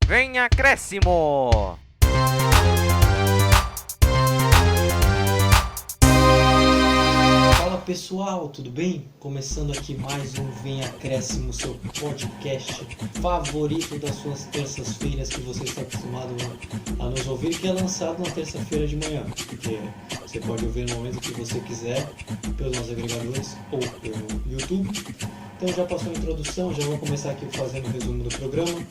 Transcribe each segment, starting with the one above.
Vem acréscimo! Fala pessoal, tudo bem? Começando aqui mais um Vem Acréscimo, seu podcast favorito das suas terças-feiras que você está acostumado a nos ouvir, que é lançado na terça-feira de manhã, porque você pode ouvir no momento que você quiser, pelos nossos agregadores ou pelo YouTube. Então já passou a introdução, já vou começar aqui fazendo o resumo do programa.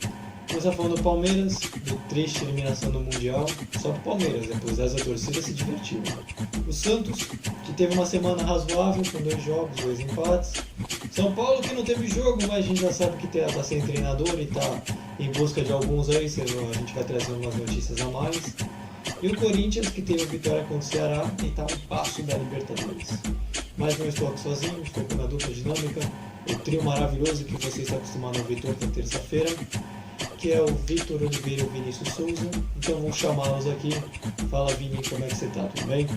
Começar falando do Palmeiras, do triste eliminação do Mundial, só do Palmeiras, depois essa torcida se divertiu. O Santos, que teve uma semana razoável, com 2 jogos, 2 empates. São Paulo, que não teve jogo, mas a gente já sabe que está sem treinador e está em busca de alguns aí, a gente vai trazer umas notícias a mais. E o Corinthians, que teve vitória contra o Ceará e está a um passo da Libertadores. Mas não estou aqui sozinho, estou com a dupla dinâmica, o trio maravilhoso que você está acostumado a ouvir toda terça-feira, que é o Vitor Oliveira e o Vinícius Souza. Então vamos chamá-los aqui. Fala, Vini, como é que você tá? Tudo bem?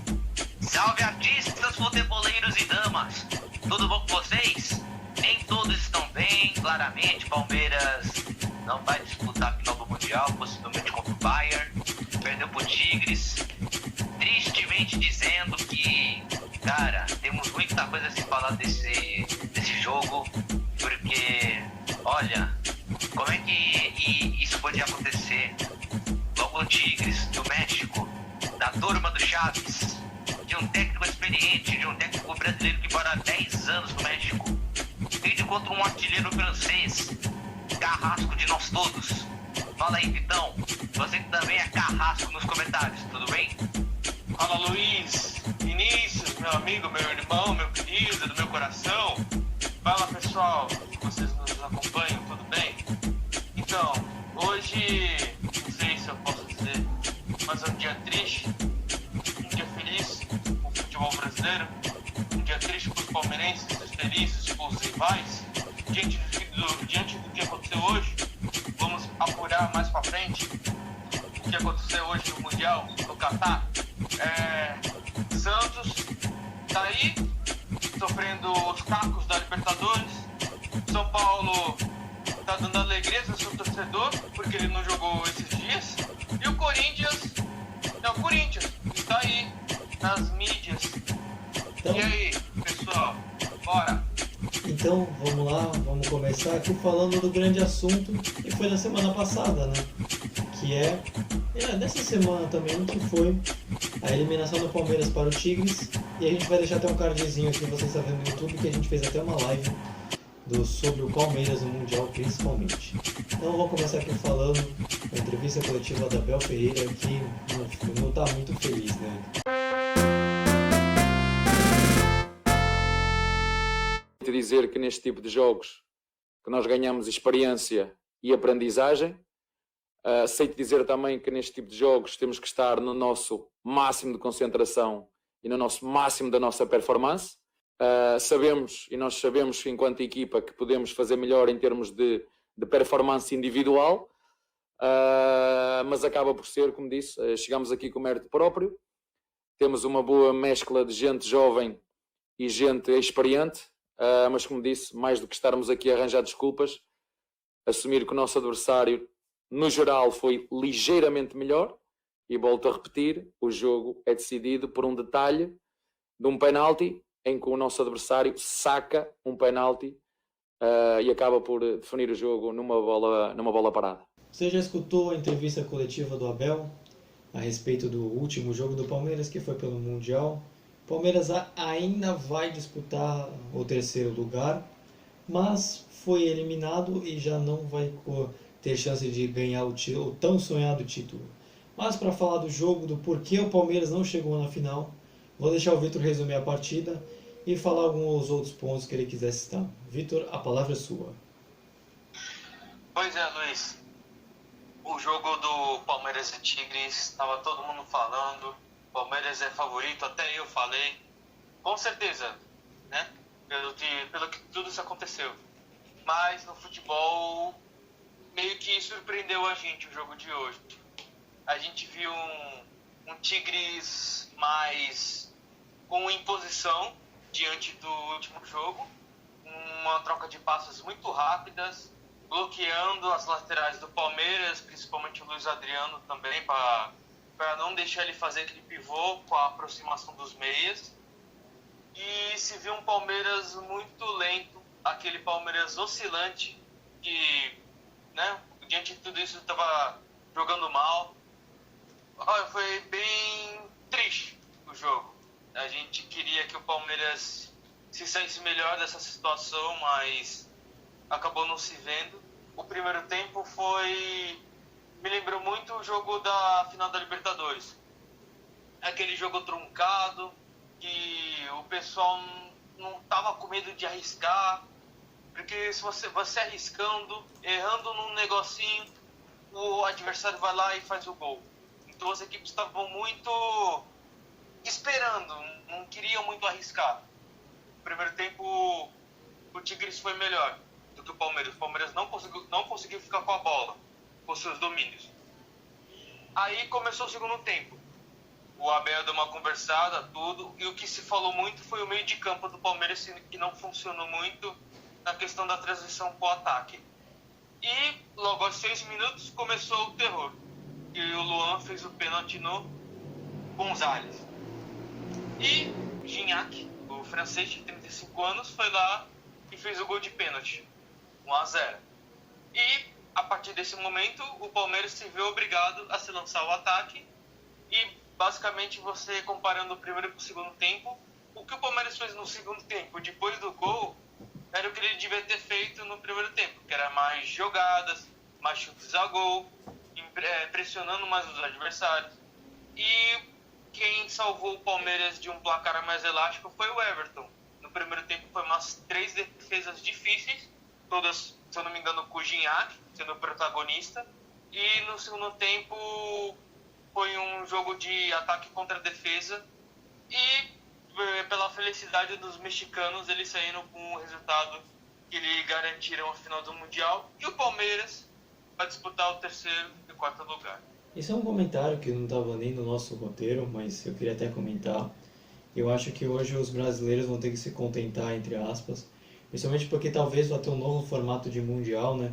Salve artistas, futeboleiros e damas! Tudo bom com vocês? Nem todos estão bem, claramente. Palmeiras não vai disputar a final do Mundial, possivelmente contra o Bayern. Perdeu pro Tigres. Tristemente dizendo que, cara, temos muita coisa a se falar desse jogo, porque, olha, como é que isso podia acontecer? Logo o Tigres, do México, da turma do Chaves, de um técnico experiente, de um técnico brasileiro que mora há 10 anos no México, indo contra um artilheiro francês, carrasco de nós todos. Fala aí, Vitão, você que também é carrasco nos comentários, tudo bem? Fala, Luiz, Vinícius, meu amigo, meu irmão, meu querido, do meu coração. Fala, pessoal, vocês nos acompanham, tudo bem? Então, hoje, não sei se eu posso dizer, mas é um dia triste, um dia feliz com o futebol brasileiro, um dia triste para os palmeirenses, felizes com os rivais. Diante do que aconteceu hoje, vamos apurar mais para frente o que aconteceu hoje no Mundial, no Catar. Santos tá aí, sofrendo os cacos da Libertadores. São Paulo tá dando alegria ao seu torcedor, porque ele não jogou esses dias. E o Corinthians está aí nas mídias. Então, E aí, pessoal, bora! então vamos lá, vamos começar aqui falando do grande assunto que foi da semana passada, né? Que é dessa semana também, que foi a eliminação do Palmeiras para o Tigres. E a gente vai deixar até um cardzinho aqui, você está vendo no YouTube, que a gente fez até uma live sobre o Palmeiras no Mundial, principalmente. Então vou começar aqui falando da entrevista coletiva da Abel Ferreira, que não está muito feliz, né? Dizer que neste tipo de jogos que nós ganhamos experiência e aprendizagem. Sei-te dizer também que neste tipo de jogos temos que estar no nosso máximo de concentração e no nosso máximo da nossa performance. Nós sabemos enquanto equipa que podemos fazer melhor em termos de performance individual, mas acaba por ser, como disse, chegamos aqui com mérito próprio, temos uma boa mescla de gente jovem e gente experiente, mas como disse, mais do que estarmos aqui a arranjar desculpas, assumir que o nosso adversário no geral foi ligeiramente melhor, e volto a repetir, o jogo é decidido por um detalhe de um penalti em que o nosso adversário saca um penalti e acaba por definir o jogo numa bola parada. Você já escutou a entrevista coletiva do Abel a respeito do último jogo do Palmeiras, que foi pelo Mundial? O Palmeiras ainda vai disputar o terceiro lugar, mas foi eliminado e já não vai ter chance de ganhar o tão sonhado título. Mas para falar do jogo, do porquê o Palmeiras não chegou na final, vou deixar o Vitor resumir a partida e falar alguns outros pontos que ele quiser citar. Vitor, a palavra é sua. Pois é, Luiz. O jogo do Palmeiras e Tigres, estava todo mundo falando. Palmeiras é favorito, até eu falei. Com certeza, né? Pelo que tudo isso aconteceu. Mas no futebol, meio que surpreendeu a gente o jogo de hoje. A gente viu um Tigres mais com imposição diante do último jogo, uma troca de passes muito rápidas, bloqueando as laterais do Palmeiras, principalmente Luiz Adriano também, para não deixar ele fazer aquele pivô com a aproximação dos meias. E se viu um Palmeiras muito lento, aquele Palmeiras oscilante, que, né, diante de tudo isso estava jogando mal. Olha, foi bem triste o jogo. A gente queria que o Palmeiras se saísse melhor dessa situação, mas acabou não se vendo. O primeiro tempo me lembrou muito o jogo da final da Libertadores. Aquele jogo truncado, que o pessoal não estava com medo de arriscar, porque se você arriscando, errando num negocinho, o adversário vai lá e faz o gol. Então as equipes estavam muito esperando, não queriam muito arriscar. No primeiro tempo, o Tigres foi melhor do que o Palmeiras. O Palmeiras não conseguiu ficar com a bola, com seus domínios. Aí começou o segundo tempo. O Abel deu uma conversada, tudo, e o que se falou muito foi o meio de campo do Palmeiras, que não funcionou muito na questão da transição para o ataque. E logo aos 6 minutos começou o terror. E o Luan fez o pênalti no Gonzalez. E Gignac, o francês de 35 anos, foi lá e fez o gol de pênalti, 1-0. E a partir desse momento o Palmeiras se viu obrigado a se lançar ao ataque. E basicamente, você comparando o primeiro com o segundo tempo, o que o Palmeiras fez no segundo tempo, depois do gol, era o que ele devia ter feito no primeiro tempo, que era mais jogadas, mais chutes a gol, pressionando mais os adversários. E quem salvou o Palmeiras de um placar mais elástico foi o Everton. No primeiro tempo foi umas 3 defesas difíceis, todas, se eu não me engano, com o Gignac sendo o protagonista. E no segundo tempo foi um jogo de ataque contra defesa e, pela felicidade dos mexicanos, eles saíram com o resultado que lhe garantiram a final do Mundial, e o Palmeiras vai disputar o terceiro e quarto lugar. Isso é um comentário que não estava nem no nosso roteiro, mas eu queria até comentar. Eu acho que hoje os brasileiros vão ter que se contentar, entre aspas, principalmente porque talvez vá ter um novo formato de Mundial, né?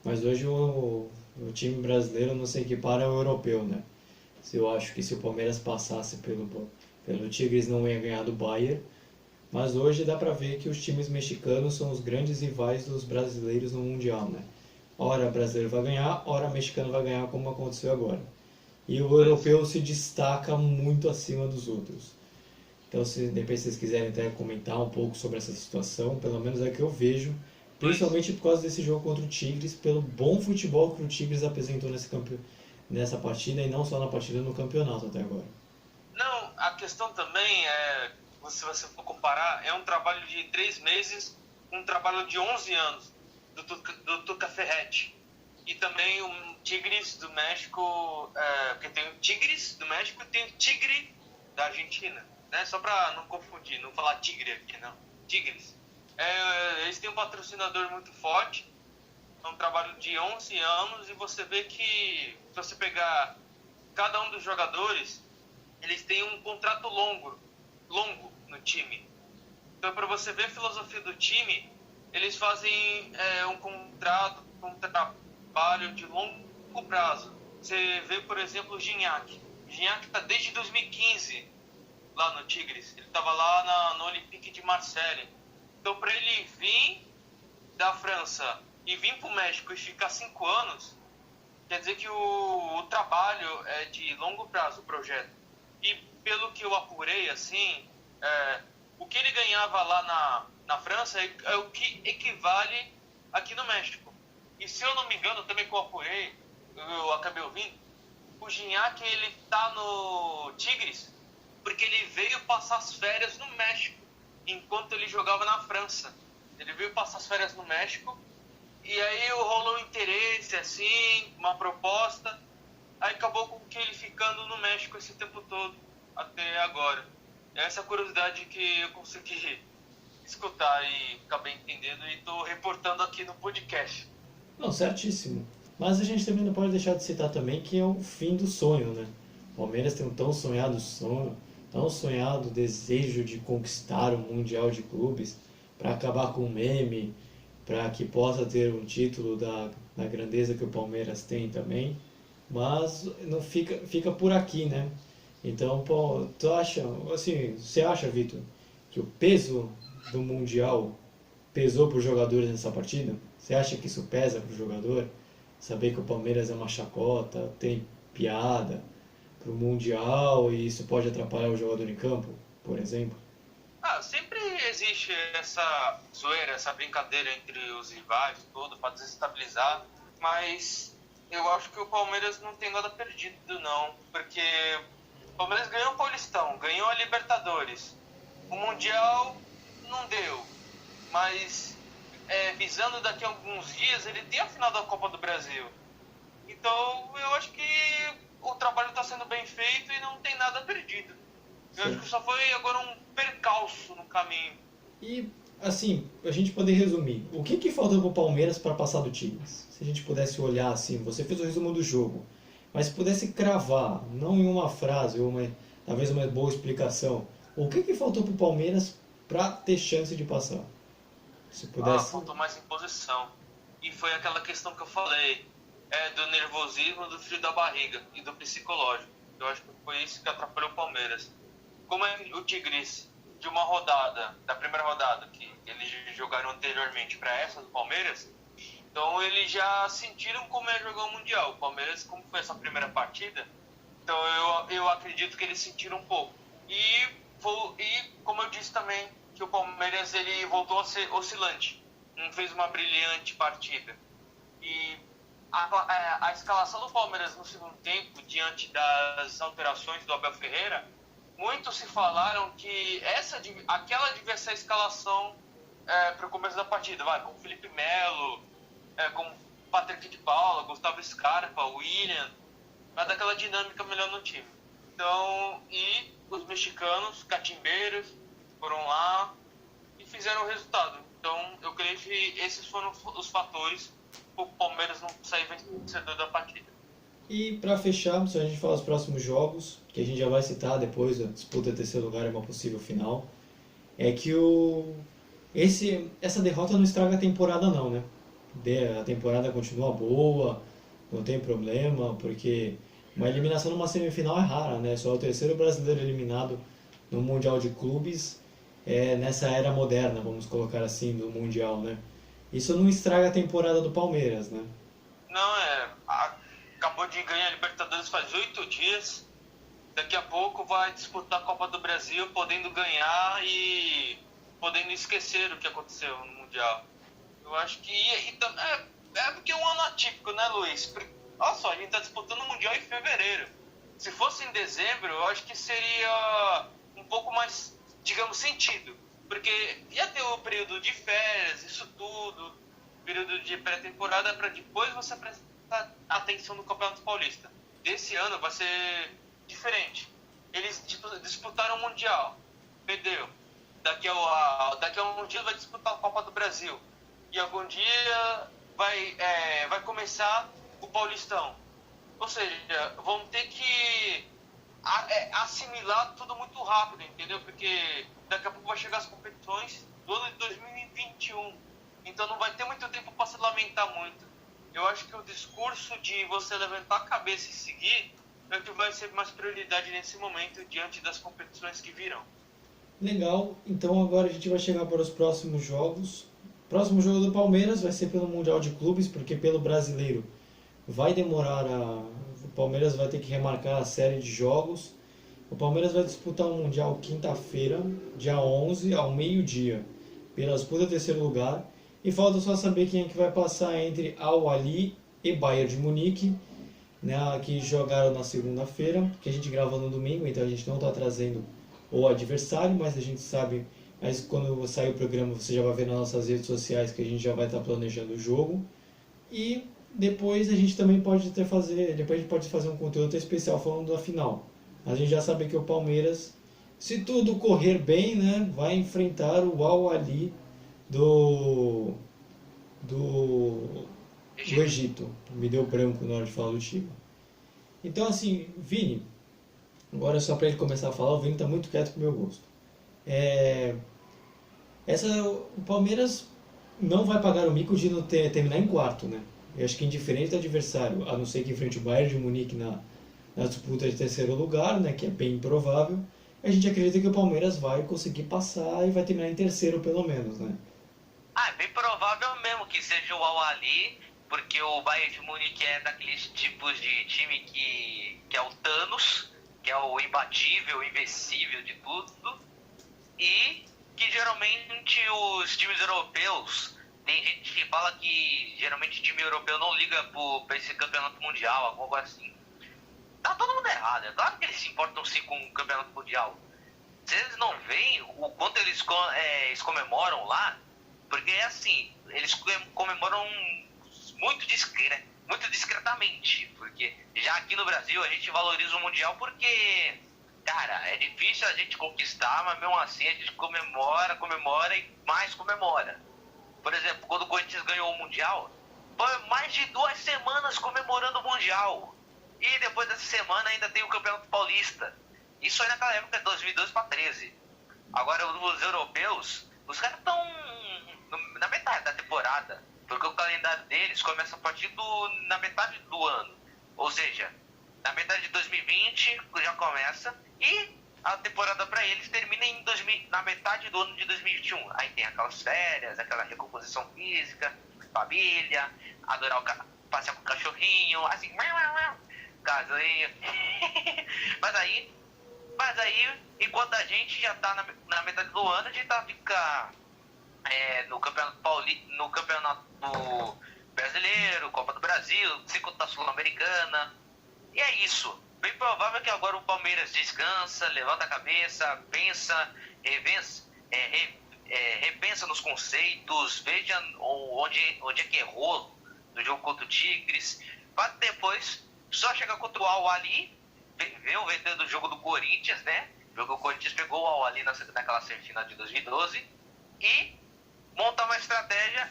Mas hoje o time brasileiro não se equipara ao europeu, né? Eu acho que se o Palmeiras passasse pelo Tigres não ia ganhar do Bayern, mas hoje dá pra ver que os times mexicanos são os grandes rivais dos brasileiros no Mundial, né? Ora brasileiro vai ganhar, ora mexicano vai ganhar, como aconteceu agora. E o europeu se destaca muito acima dos outros. Então, se depois vocês quiserem até comentar um pouco sobre essa situação, pelo menos é que eu vejo, principalmente por causa desse jogo contra o Tigres, pelo bom futebol que o Tigres apresentou nessa partida, e não só na partida, no campeonato até agora. Não, a questão também é, se você for comparar, é um trabalho de 3 meses, um trabalho de 11 anos do Tuca Ferretti. E também o Tigres do México, porque tem o Tigres do México e tem o Tigre da Argentina, né? Só para não confundir, não falar Tigre aqui, não. Tigres. Eles têm um patrocinador muito forte, é um trabalho de 11 anos, e você vê que, se você pegar cada um dos jogadores, eles têm um contrato longo no time. Então, para você ver a filosofia do time, eles fazem um trabalho de longo prazo. Você vê, por exemplo, o Gignac. O Gignac está desde 2015 lá no Tigres. Ele estava lá no Olympique de Marseille. Então, para ele vir da França e vir para o México e ficar 5 anos, quer dizer que o trabalho é de longo prazo, o projeto. E pelo que eu apurei, assim, o que ele ganhava lá na França é o que equivale aqui no México. E se eu não me engano, também que eu apurei, eu acabei ouvindo, o Gignac, ele tá no Tigres porque ele veio passar as férias no México, enquanto ele jogava na França. Ele veio passar as férias no México, e aí rolou um interesse, assim, uma proposta, aí acabou com que ele ficando no México esse tempo todo, até agora. Essa curiosidade que eu consegui escutar e acabei entendendo, e estou reportando aqui no podcast. Não, certíssimo. Mas a gente também não pode deixar de citar também que é o fim do sonho, né? O Palmeiras tem um tão sonhado sonho, tão sonhado desejo de conquistar o Mundial de Clubes, para acabar com o meme, para que possa ter um título da grandeza que o Palmeiras tem também. mas não fica por aqui, né? Então, pô, tu acha, assim, você acha, Vitor, que o peso do Mundial pesou para os jogadores nessa partida? Você acha que isso pesa para o jogador? Saber que o Palmeiras é uma chacota, tem piada para o Mundial e isso pode atrapalhar o jogador em campo, por exemplo? Sempre existe essa zoeira, essa brincadeira entre os rivais, tudo, para desestabilizar, mas eu acho que o Palmeiras não tem nada perdido, não, porque o Palmeiras ganhou o Paulistão, ganhou a Libertadores, o Mundial não deu, mas visando daqui a alguns dias, ele tem a final da Copa do Brasil. Então, eu acho que o trabalho está sendo bem feito e não tem nada perdido. Eu acho que só foi agora um percalço no caminho. E, assim, a gente poder resumir, o que faltou pro Palmeiras para passar do Tigres? Se a gente pudesse olhar assim, você fez o resumo do jogo, mas se pudesse cravar, não em uma frase ou talvez uma boa explicação, o que faltou pro Palmeiras para ter chance de passar? Se pudesse... Faltou mais imposição. E foi aquela questão que eu falei, do nervosismo, do frio da barriga e do psicológico. Eu acho que foi isso que atrapalhou o Palmeiras. Como o Tigres, de uma rodada, da primeira rodada, que eles jogaram anteriormente para essa do Palmeiras, então eles já sentiram como é jogar o Mundial. O Palmeiras, como foi essa primeira partida, então eu acredito que eles sentiram um pouco. E como eu disse também, que o Palmeiras ele voltou a ser oscilante, não fez uma brilhante partida. E a escalação do Palmeiras no segundo tempo, diante das alterações do Abel Ferreira, muitos se falaram que aquela devia ser a escalação para o começo da partida, com o Felipe Melo, com Patrick de Paula, Gustavo Scarpa, William, vai dar aquela dinâmica melhor no time. Então, e os mexicanos, catimbeiros, foram lá e fizeram o resultado. Então, eu creio que esses foram os fatores para o Palmeiras não sair vencedor da partida. E para fechar, se a gente falar os próximos jogos, que a gente já vai citar depois, a disputa de terceiro lugar é uma possível final, é que essa derrota não estraga a temporada não, né? A temporada continua boa, não tem problema, porque uma eliminação numa semifinal é rara, né? Só o terceiro brasileiro eliminado no Mundial de Clubes nessa era moderna, vamos colocar assim, do Mundial, né? Isso não estraga a temporada do Palmeiras, né? Não, acabou de ganhar a Libertadores faz 8 dias, daqui a pouco vai disputar a Copa do Brasil, podendo ganhar e podendo esquecer o que aconteceu no Mundial. Eu acho que porque é um ano atípico, né, Luiz? Olha só, a gente está disputando o Mundial em fevereiro. Se fosse em dezembro, eu acho que seria um pouco mais, digamos, sentido. Porque ia ter o período de férias, isso tudo, período de pré-temporada, para depois você prestar atenção no Campeonato Paulista. Desse ano vai ser diferente. Eles disputaram o Mundial, perdeu. Daqui a um dia vai disputar a Copa do Brasil. E algum dia vai começar o Paulistão. Ou seja, vão ter que assimilar tudo muito rápido, entendeu? Porque daqui a pouco vai chegar as competições do ano de 2021. Então não vai ter muito tempo para se lamentar muito. Eu acho que o discurso de você levantar a cabeça e seguir é o que vai ser mais prioridade nesse momento diante das competições que virão. Legal, então agora a gente vai chegar para os próximos jogos. O próximo jogo do Palmeiras vai ser pelo Mundial de Clubes, porque pelo Brasileiro vai demorar o Palmeiras vai ter que remarcar a série de jogos. O Palmeiras vai disputar o Mundial quinta-feira, dia 11, ao meio-dia, pela disputa do terceiro lugar. E falta só saber quem é que vai passar entre Al-Ahly e Bayern de Munique, né, que jogaram na segunda-feira, que a gente grava no domingo, então a gente não está trazendo o adversário, mas a gente sabe, mas quando sair o programa você já vai ver nas nossas redes sociais que a gente já vai estar planejando o jogo. E depois a gente também pode depois a gente pode fazer um conteúdo especial falando da final. A gente já sabe que o Palmeiras, se tudo correr bem, né, vai enfrentar o Al-Ahly do Egito. Me deu branco na hora de falar do time. Então assim, Vini, agora só para ele começar a falar, o Vini está muito quieto pro meu gosto. O Palmeiras não vai pagar o mico de não terminar em quarto, né? eu acho que indiferente do adversário, a não ser que enfrente o Bayern de Munique na disputa de terceiro lugar, né, que é bem improvável, a gente acredita que o Palmeiras vai conseguir passar e vai terminar em terceiro pelo menos, né? Ah, é bem provável mesmo que seja o Al-Ahly, porque o Bayern de Munique é daqueles tipos de time que é o Thanos, que é o imbatível, o invencível de tudo, e que geralmente os times europeus, tem gente que fala que geralmente time europeu não liga pra esse campeonato mundial, alguma coisa assim. Tá todo mundo errado, é claro que eles se importam sim com o campeonato mundial. Se eles não veem o quanto eles comemoram lá, porque é assim, eles comemoram muito discretamente, porque já aqui no Brasil a gente valoriza o Mundial porque, cara, é difícil a gente conquistar, mas mesmo assim a gente comemora e mais comemora. Por exemplo, quando o Corinthians ganhou o Mundial, foi mais de 2 semanas comemorando o Mundial. E depois dessa semana ainda tem o Campeonato Paulista. Isso aí naquela época, 2012 para 13. Agora, os europeus, os caras estão na metade da temporada, porque o calendário deles começa a partir na metade do ano. Ou seja, na metade de 2020 já começa e a temporada para eles termina na metade do ano de 2021. Aí tem aquelas férias, aquela recomposição física, família, passear com o cachorrinho, assim, casinho. Mas aí, enquanto a gente já tá na metade do ano, a gente fica no campeonato brasileiro, Copa do Brasil, ciclo da Sul-Americana. E é isso. Bem provável que agora o Palmeiras descansa, levanta a cabeça, pensa, repensa nos conceitos, veja onde é que errou no jogo contra o Tigres, para depois só chegar contra o Al-Ahly, ver o VT do jogo do Corinthians, né? Porque o Corinthians pegou o Al-Ahly naquela semifinal de 2012 e montar uma estratégia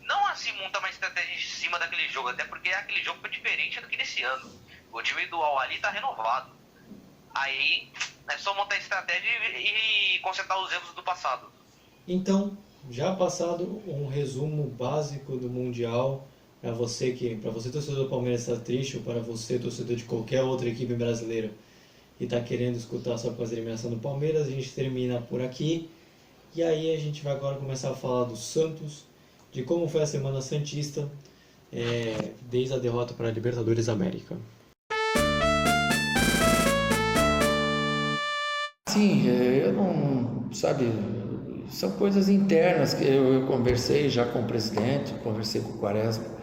não assim montar uma estratégia em cima daquele jogo, até porque aquele jogo foi diferente do que desse ano. O time do Al-Ahly tá renovado. Aí é só montar a estratégia e consertar os erros do passado. Então, já passado um resumo básico do Mundial, para você torcedor do Palmeiras está triste, ou para você torcedor de qualquer outra equipe brasileira e está querendo escutar sobre a eliminação do Palmeiras, a gente termina por aqui. E aí a gente vai agora começar a falar do Santos, de como foi a Semana Santista, desde a derrota para a Libertadores da América. Sim, eu não, sabe, são coisas internas que eu conversei já com o presidente, conversei com o Quaresma.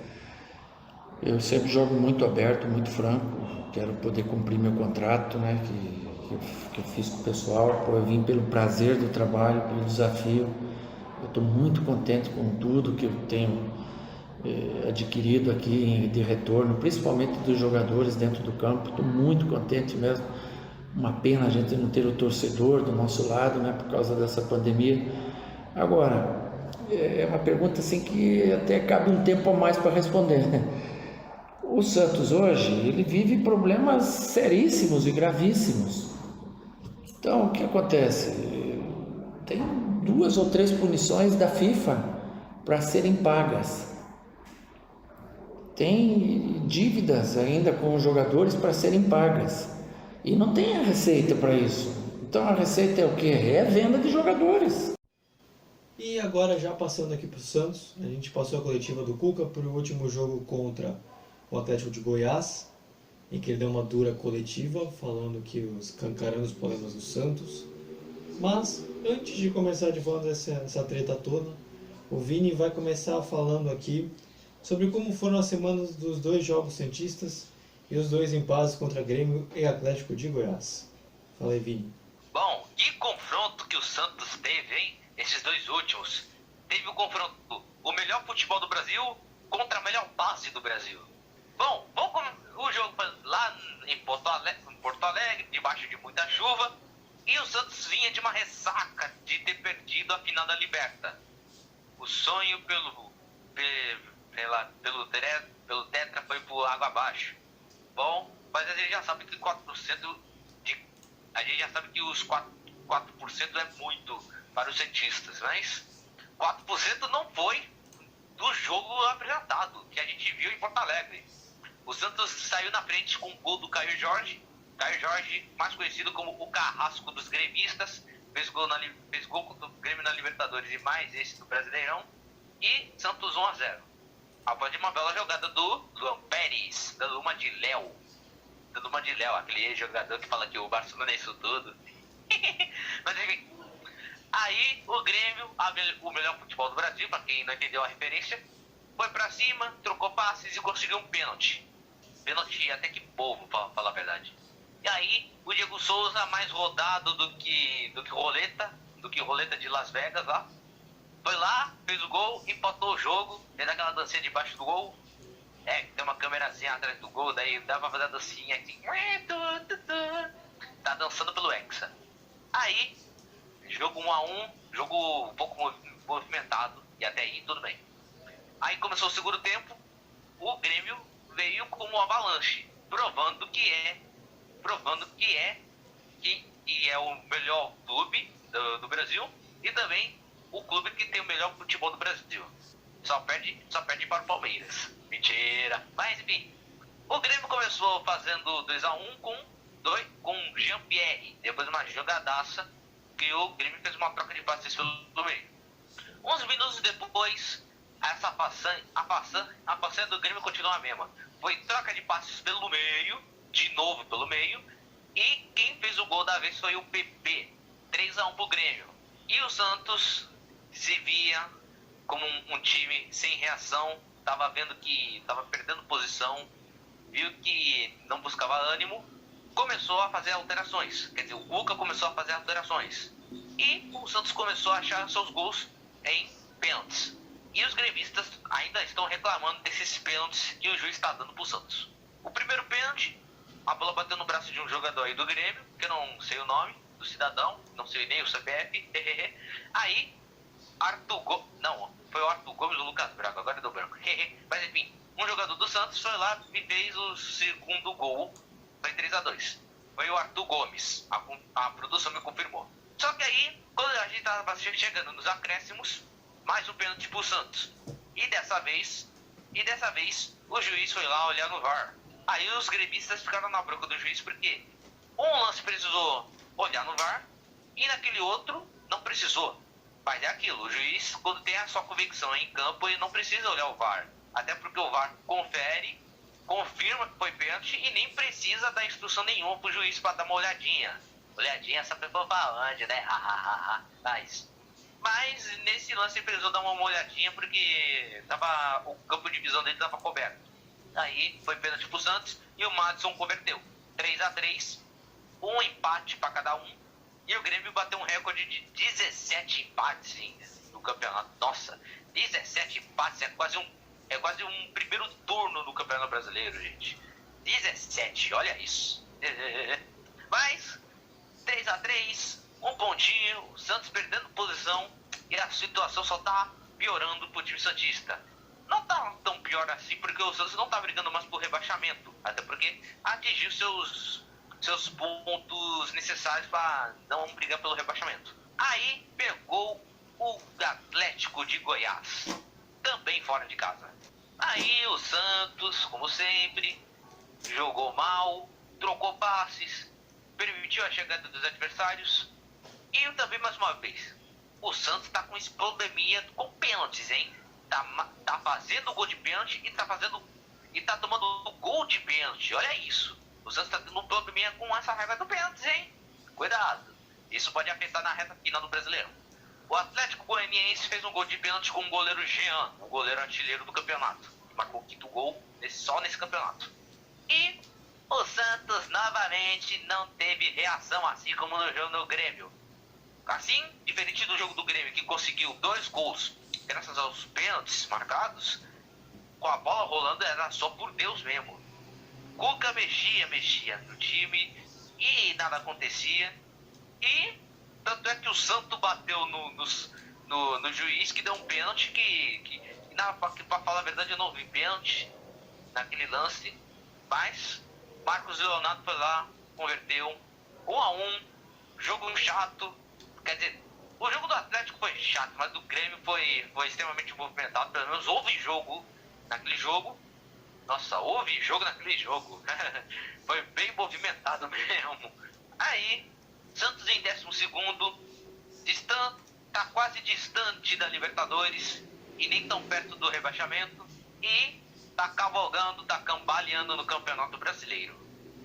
Eu sempre jogo muito aberto, muito franco, quero poder cumprir meu contrato, né, que eu fiz com o pessoal. Eu vim pelo prazer do trabalho, pelo desafio. Eu estou muito contente com tudo que eu tenho adquirido aqui de retorno, principalmente dos jogadores dentro do campo. Estou muito contente mesmo. Uma pena a gente não ter o torcedor do nosso lado, né, por causa dessa pandemia. Agora, é uma pergunta assim que até cabe um tempo a mais para responder, né? O Santos hoje, ele vive problemas seríssimos e gravíssimos. Então, o que acontece? Tem 2 ou 3 punições da FIFA para serem pagas. Tem dívidas ainda com os jogadores para serem pagas. E não tem a receita para isso. Então a receita é o quê? É venda de jogadores. E agora, já passando aqui para o Santos, a gente passou a coletiva do Cuca para o último jogo contra o Atlético de Goiás, em que ele deu uma dura coletiva, falando que escancarando os problemas do Santos. Mas, antes de começar de volta essa treta toda, o Vini vai começar falando aqui sobre como foram as semanas dos 2 jogos santistas e os 2 empates contra Grêmio e Atlético de Goiás. Fala aí, Vini. Bom, que confronto que o Santos teve, hein? Esses 2 últimos. Teve o confronto, o melhor futebol do Brasil contra a melhor base do Brasil. Bom, o jogo lá em Porto Alegre, debaixo de muita chuva, e o Santos vinha de uma ressaca de ter perdido a final da Liberta. O sonho pelo Tetra foi por água abaixo. Bom, mas a gente já sabe que 4% a gente já sabe que os 4% é muito para os cientistas, mas 4% não foi do jogo apresentado, que a gente viu em Porto Alegre. O Santos saiu na frente com o gol do Caio Jorge. Caio Jorge, mais conhecido como o Carrasco dos gremistas, fez gol contra o Grêmio na Libertadores e mais esse do Brasileirão. E Santos 1-0. Após de uma bela jogada do Luan Pérez, dando uma de Léo. Aquele jogador que fala que o Barcelona é isso tudo. Mas enfim. Aí o Grêmio, o melhor futebol do Brasil, para quem não entendeu a referência, foi pra cima, trocou passes e conseguiu um pênalti. Pênalti até que bobo, pra falar a verdade. E aí o Diego Souza, mais rodado do que roleta de Las Vegas lá, foi lá, fez o gol, empatou o jogo, fez aquela dancinha debaixo do gol. Tem uma câmerazinha atrás do gol, daí dá pra fazer a dancinha assim. Tá dançando pelo Hexa. Aí, jogo 1-1, jogo um pouco movimentado, e até aí tudo bem. Aí começou o segundo tempo, o Grêmio veio como um avalanche, provando que é o melhor clube do Brasil e também o clube que tem o melhor futebol do Brasil. Só perde para o Palmeiras. Mentira. Mas enfim, o Grêmio começou fazendo 2-1 com Jean-Pierre. Depois de uma jogadaça que o Grêmio fez uma troca de passes pelo meio. Uns minutos depois, a façanha do Grêmio continuou a mesma. Foi troca de passes pelo meio, de novo pelo meio, e quem fez o gol da vez foi o PP. 3-1 pro Grêmio. E o Santos se via como um time sem reação, tava vendo que tava perdendo posição, viu que não buscava ânimo, começou a fazer alterações. Quer dizer, o Cuca começou a fazer alterações. E o Santos começou a achar seus gols em pênaltis. E os gremistas ainda estão reclamando desses pênaltis que o juiz está dando pro Santos. O primeiro pênalti, a bola bateu no braço de um jogador aí do Grêmio, que eu não sei o nome do cidadão, não sei nem o CPF. Aí, foi o Arthur Gomes ou o Lucas Braga, agora deu branco. Mas enfim, um jogador do Santos foi lá e fez o segundo gol, foi 3-2. Foi o Arthur Gomes, a produção me confirmou. Só que aí, quando a gente estava chegando nos acréscimos, mais um pênalti pro Santos. E dessa vez, o juiz foi lá olhar no VAR. Aí os gremistas ficaram na bronca do juiz porque um lance precisou olhar no VAR e naquele outro não precisou. Mas é aquilo, o juiz, quando tem a sua convicção em campo, ele não precisa olhar o VAR. Até porque o VAR confere, confirma que foi pênalti e nem precisa dar instrução nenhuma pro juiz para dar uma olhadinha. Olhadinha, essa pessoa falante, né? Mas nesse lance ele precisou dar uma olhadinha porque o campo de visão dele estava coberto. Aí foi pênalti pro Santos e o Madison converteu. 3-3, um empate para cada um. E o Grêmio bateu um recorde de 17 empates no campeonato. Nossa, 17 empates é quase um primeiro turno no Campeonato Brasileiro, gente. 17, olha isso. Mas 3-3, um pontinho, o Santos perdendo posição e a situação só tá piorando pro time santista. Não tá tão pior assim porque o Santos não tá brigando mais por rebaixamento, até porque atingiu seus pontos necessários para não brigar pelo rebaixamento. Aí pegou o Atlético de Goiás, também fora de casa. Aí o Santos, como sempre, jogou mal, trocou passes, permitiu a chegada dos adversários. E também, mais uma vez, o Santos tá com esse probleminha com pênaltis, hein? Tá fazendo gol de pênalti e tá tomando gol de pênalti, olha isso. O Santos tá tendo um probleminha com essa raiva do pênalti, hein? Cuidado, isso pode afetar na reta final do Brasileiro. O Atlético Goianiense fez um gol de pênalti com o goleiro Jean, o goleiro artilheiro do campeonato. Marcou o quinto gol só nesse campeonato. E o Santos novamente não teve reação, assim como no jogo do Grêmio. Assim, diferente do jogo do Grêmio, que conseguiu 2 gols graças aos pênaltis marcados, com a bola rolando era só por Deus mesmo. Cuca mexia no time e nada acontecia. E tanto é que o Santos bateu no juiz que deu um pênalti que pra falar a verdade eu não vi pênalti naquele lance. Mas Marcos Leonardo foi lá, converteu 1-1, jogo chato. Quer dizer, O jogo do Atlético foi chato, mas do Grêmio foi extremamente movimentado. Pelo menos houve jogo naquele jogo. Nossa, houve jogo naquele jogo. Foi bem movimentado mesmo. Aí, Santos em 12º, tá quase distante da Libertadores e nem tão perto do rebaixamento. E tá cavalgando, tá cambaleando no Campeonato Brasileiro.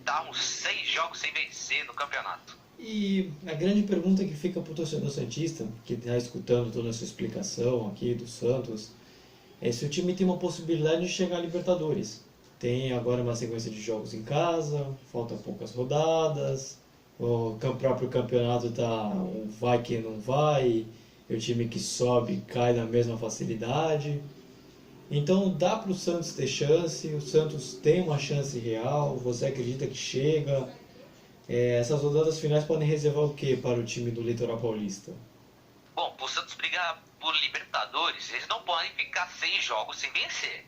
Tá uns 6 jogos sem vencer no campeonato. E a grande pergunta que fica para o torcedor santista, que está escutando toda essa explicação aqui do Santos, é se o time tem uma possibilidade de chegar à Libertadores. Tem agora uma sequência de jogos em casa, faltam poucas rodadas, o próprio campeonato tá um vai que não vai, e o time que sobe cai na mesma facilidade. Então dá para o Santos ter chance, o Santos tem uma chance real, você acredita que chega? Essas rodadas finais podem reservar o que para o time do Litoral Paulista? Bom, pro Santos brigar por Libertadores, eles não podem ficar 6 jogos sem vencer,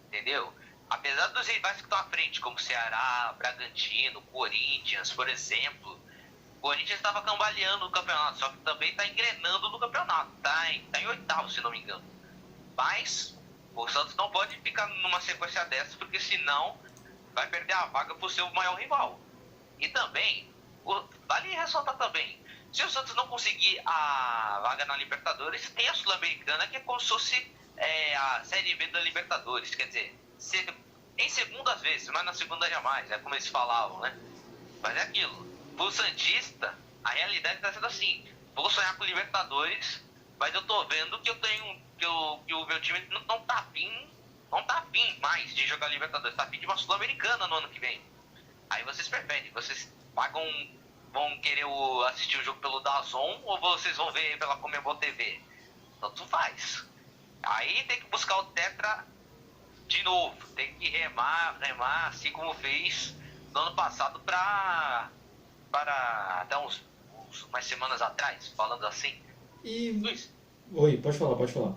entendeu? Apesar dos rivais que estão à frente, como Ceará, Bragantino, Corinthians, por exemplo, o Corinthians estava cambaleando no campeonato, só que também está engrenando no campeonato, tá em 8º, se não me engano. Mas o Santos não pode ficar numa sequência dessas, porque senão vai perder a vaga pro seu maior rival. E também, vale ressaltar também, se o Santos não conseguir a vaga na Libertadores, tem a Sul-Americana, que é como se fosse a Série B da Libertadores. Quer dizer, em segunda às vezes, mas na segunda jamais, é como eles falavam, né? Mas é aquilo, pro Santista, a realidade está sendo assim: vou sonhar com Libertadores, mas eu tô vendo que eu tenho, que o meu time não tá afim mais de jogar Libertadores, tá afim de uma Sul-Americana no ano que vem. Aí vocês preferem, vocês vão querer assistir o jogo pelo DAZN ou vocês vão ver pela Conmebol TV? Tanto faz. Aí tem que buscar o Tetra de novo, tem que remar, assim como fez no ano passado para até umas semanas atrás, falando assim. E... Luiz, Oi, pode falar.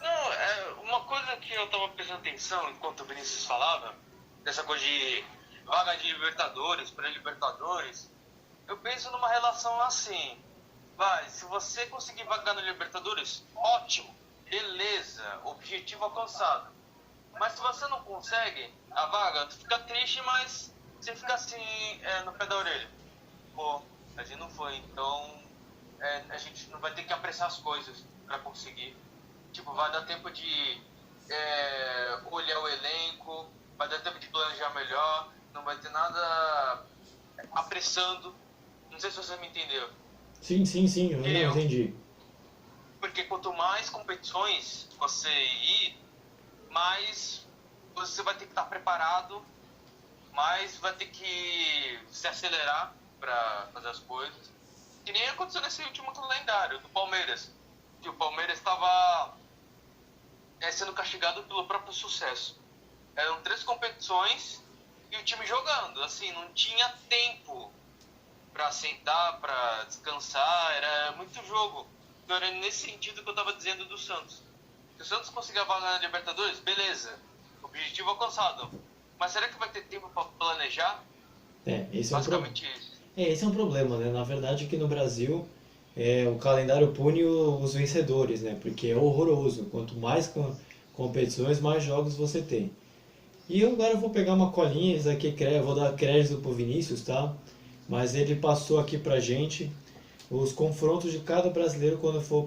não, uma coisa que eu tava prestando atenção enquanto o Vinícius falava, dessa coisa de vaga de Libertadores, pré-Libertadores, eu penso numa relação assim: se você conseguir vagar no Libertadores, ótimo, beleza, objetivo alcançado. Mas se você não consegue a vaga, tu fica triste, mas você fica assim, no pé da orelha. Pô, a gente não foi, então a gente não vai ter que apressar as coisas pra conseguir. Tipo, vai dar tempo de olhar o elenco, vai dar tempo de planejar melhor, não vai ter nada apressando. Não sei se você me entendeu. Sim, eu entendi. Porque quanto mais competições você ir, mais você vai ter que estar preparado, mais vai ter que se acelerar para fazer as coisas. Que nem aconteceu nesse último calendário do Palmeiras, que o Palmeiras estava sendo castigado pelo próprio sucesso. Eram 3 competições e o time jogando, assim, não tinha tempo para sentar, para descansar, era muito jogo. Então era nesse sentido que eu estava dizendo do Santos. Se o Santos conseguir a vaga na Libertadores, beleza, objetivo alcançado. Mas será que vai ter tempo para planejar? Esse Basicamente isso. esse é um problema, né? Na verdade, aqui no Brasil, o calendário pune os vencedores, né? Porque é horroroso. Quanto mais competições, mais jogos você tem. E agora eu vou pegar uma colinha, isso aqui eu vou dar crédito pro Vinícius, tá? Mas ele passou aqui pra gente os confrontos de cada brasileiro quando for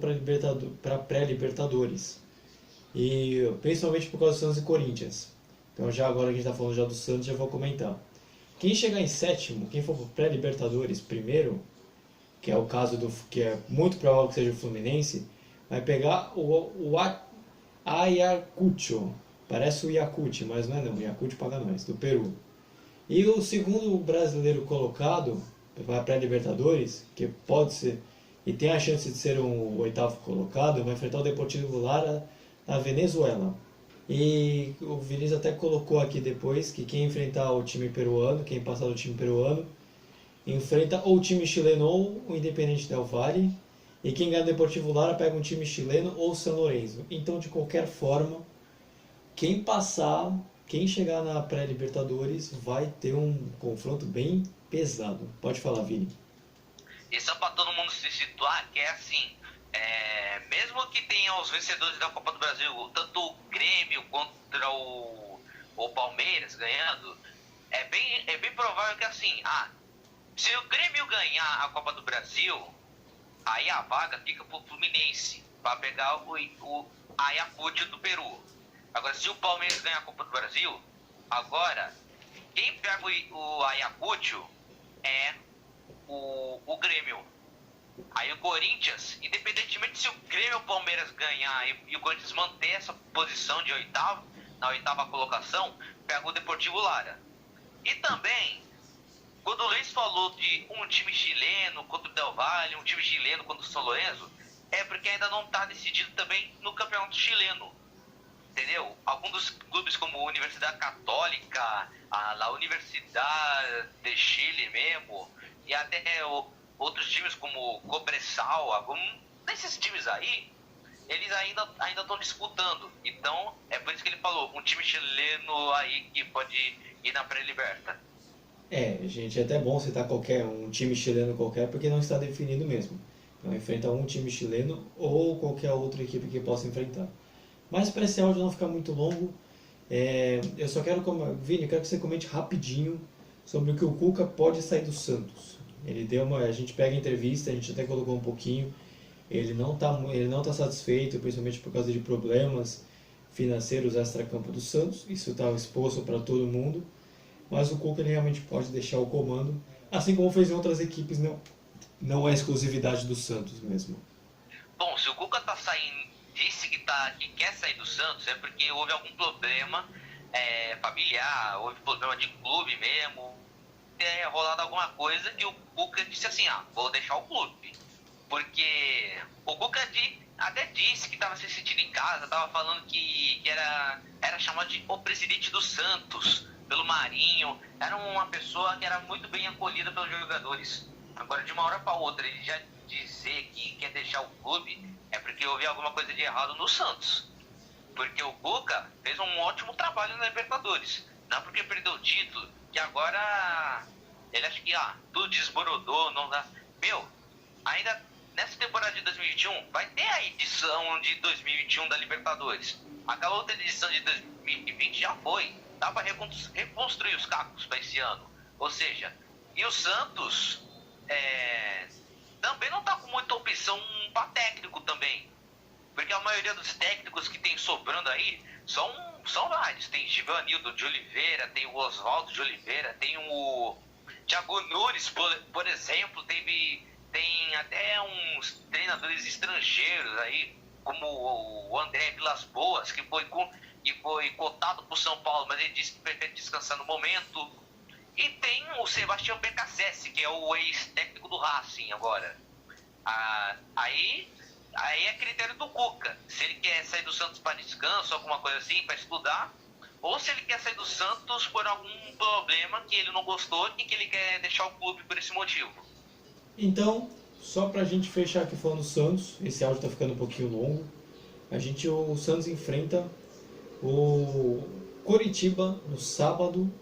para pré-Libertadores. E principalmente por causa do Santos e Corinthians. Então já agora que a gente está falando já do Santos, já vou comentar. Quem chegar em 7º, quem for para pré-Libertadores primeiro, que é o caso que é muito provável que seja o Fluminense, vai pegar o Ayacucho. Parece o Yakut, mas não é não, o Yakut paga nós, do Peru. E o segundo brasileiro colocado para pré-Libertadores, que pode ser e tem a chance de ser um 8º colocado, vai enfrentar o Deportivo Lara na Venezuela. E o Vinícius até colocou aqui depois que quem enfrentar o time peruano, quem passar do time peruano, enfrenta ou o time chileno ou o Independiente Del Valle. E quem ganha o Deportivo Lara pega um time chileno ou São Lourenço. Então, de qualquer forma, quem chegar na pré-Libertadores vai ter um confronto bem pesado. Pode falar, Vini. E só pra todo mundo se situar, que é assim, Mesmo que tenha os vencedores da Copa do Brasil, tanto o Grêmio contra o Palmeiras ganhando, é bem provável que assim, se o Grêmio ganhar a Copa do Brasil, aí a vaga fica pro Fluminense, para pegar o Ayacucho do Peru. Agora, se o Palmeiras ganhar a Copa do Brasil, agora, quem pega o Ayacucho é o Grêmio. Aí o Corinthians, independentemente se o Grêmio ou o Palmeiras ganhar e o Corinthians manter essa posição de na oitava colocação, pega o Deportivo Lara. E também, quando o Luiz falou de um time chileno contra o Del Valle, um time chileno contra o São Lourenço, é porque ainda não está decidido também no campeonato chileno. Entendeu? Alguns dos clubes como a Universidade Católica, a Universidade de Chile mesmo, e até outros times como Cobresal, desses times aí, eles ainda estão disputando. Então, é por isso que ele falou, um time chileno aí que pode ir na pré-liberta. Gente, é até bom citar um time chileno qualquer, porque não está definido mesmo. Então, enfrenta um time chileno ou qualquer outra equipe que possa enfrentar. Mas para esse áudio não ficar muito longo, eu só quero, Vini, eu quero que você comente rapidinho sobre o que o Cuca pode sair do Santos. A gente pega a entrevista, a gente até colocou um pouquinho, ele não tá satisfeito, principalmente por causa de problemas financeiros extra-campo do Santos, isso está exposto para todo mundo, mas o Cuca ele realmente pode deixar o comando, assim como fez em outras equipes, não é exclusividade do Santos mesmo. Bom, se o Cuca disse que quer sair do Santos, é porque houve algum problema familiar, houve problema de clube mesmo, rolado alguma coisa que o Cuca disse assim, vou deixar o clube. Porque o Cuca até disse que estava se sentindo em casa, estava falando que era chamado de o presidente do Santos, pelo Marinho, era uma pessoa que era muito bem acolhida pelos jogadores. Agora, de uma hora para outra, ele já dizer que quer deixar o clube, é porque houve alguma coisa de errado no Santos. Porque o Cuca fez um ótimo trabalho na Libertadores. Não porque perdeu o título, que agora ele acha que tudo desboronou, não dá. Ainda nessa temporada de 2021 vai ter a edição de 2021 da Libertadores. Aquela outra edição de 2020 já foi. Dá para reconstruir os cacos para esse ano. Ou seja, e o Santos também não está com muita opção para técnico também. Porque a maioria dos técnicos que tem sobrando aí são vários. Tem Givanildo de Oliveira, tem o Oswaldo de Oliveira, tem o Thiago Nunes, por exemplo, tem até uns treinadores estrangeiros aí, como o André Vilas Boas, que foi cotado para o São Paulo, mas ele disse que prefere descansar no momento. E tem o Sebastião Beccacessi, que é o ex-técnico do Racing agora. Aí é critério do Cuca. Se ele quer sair do Santos para descanso, alguma coisa assim, para estudar, ou se ele quer sair do Santos por algum problema que ele não gostou e que ele quer deixar o clube por esse motivo. Então, só pra gente fechar aqui falando do Santos, esse áudio tá ficando um pouquinho longo. O Santos enfrenta o Coritiba no sábado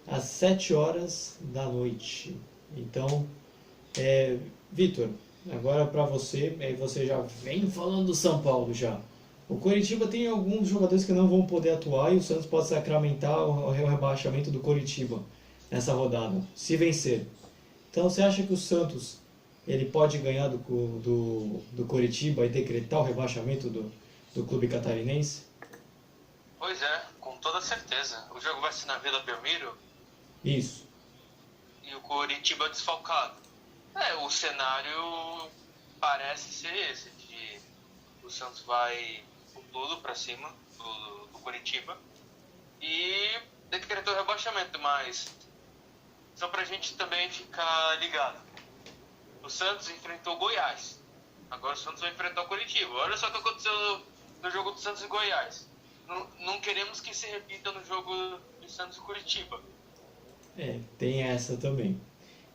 às 7 horas da noite. Então, Vitor, agora pra você, você já vem falando do São Paulo já. O Coritiba tem alguns jogadores que não vão poder atuar e o Santos pode sacramentar o rebaixamento do Coritiba nessa rodada, se vencer. Então você acha que o Santos ele pode ganhar do Coritiba e decretar o rebaixamento do clube catarinense? Pois é, com toda certeza. O jogo vai ser na Vila Belmiro? Isso. E o Coritiba desfalcado. O cenário parece ser esse, de o Santos vai com tudo pra cima do Coritiba e decretou o rebaixamento, mas só pra gente também ficar ligado. O Santos enfrentou o Goiás, agora o Santos vai enfrentar o Coritiba. Olha só o que aconteceu no jogo do Santos e Goiás. Não queremos que se repita no jogo de Santos e Coritiba. Tem essa também.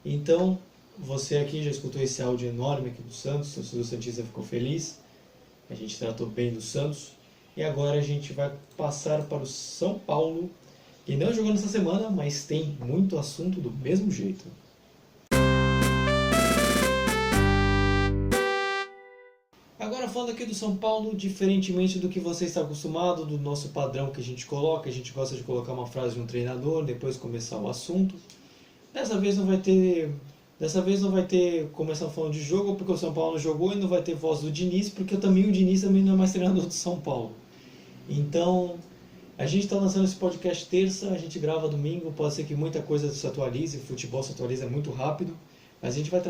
Então, você aqui já escutou esse áudio enorme aqui do Santos, o Santista ficou feliz, a gente tratou bem do Santos, e agora a gente vai passar para o São Paulo, que não jogou nessa semana, mas tem muito assunto do mesmo jeito. Agora falando aqui do São Paulo, diferentemente do que você está acostumado, do nosso padrão que a gente coloca, a gente gosta de colocar uma frase de um treinador, depois começar o assunto. Dessa vez não vai ter começar falando de jogo, porque o São Paulo não jogou, e não vai ter voz do Diniz, porque também o Diniz também não é mais treinador do São Paulo. Então, a gente está lançando esse podcast terça, a gente grava domingo, pode ser que muita coisa se atualize, o futebol se atualiza muito rápido, mas a gente vai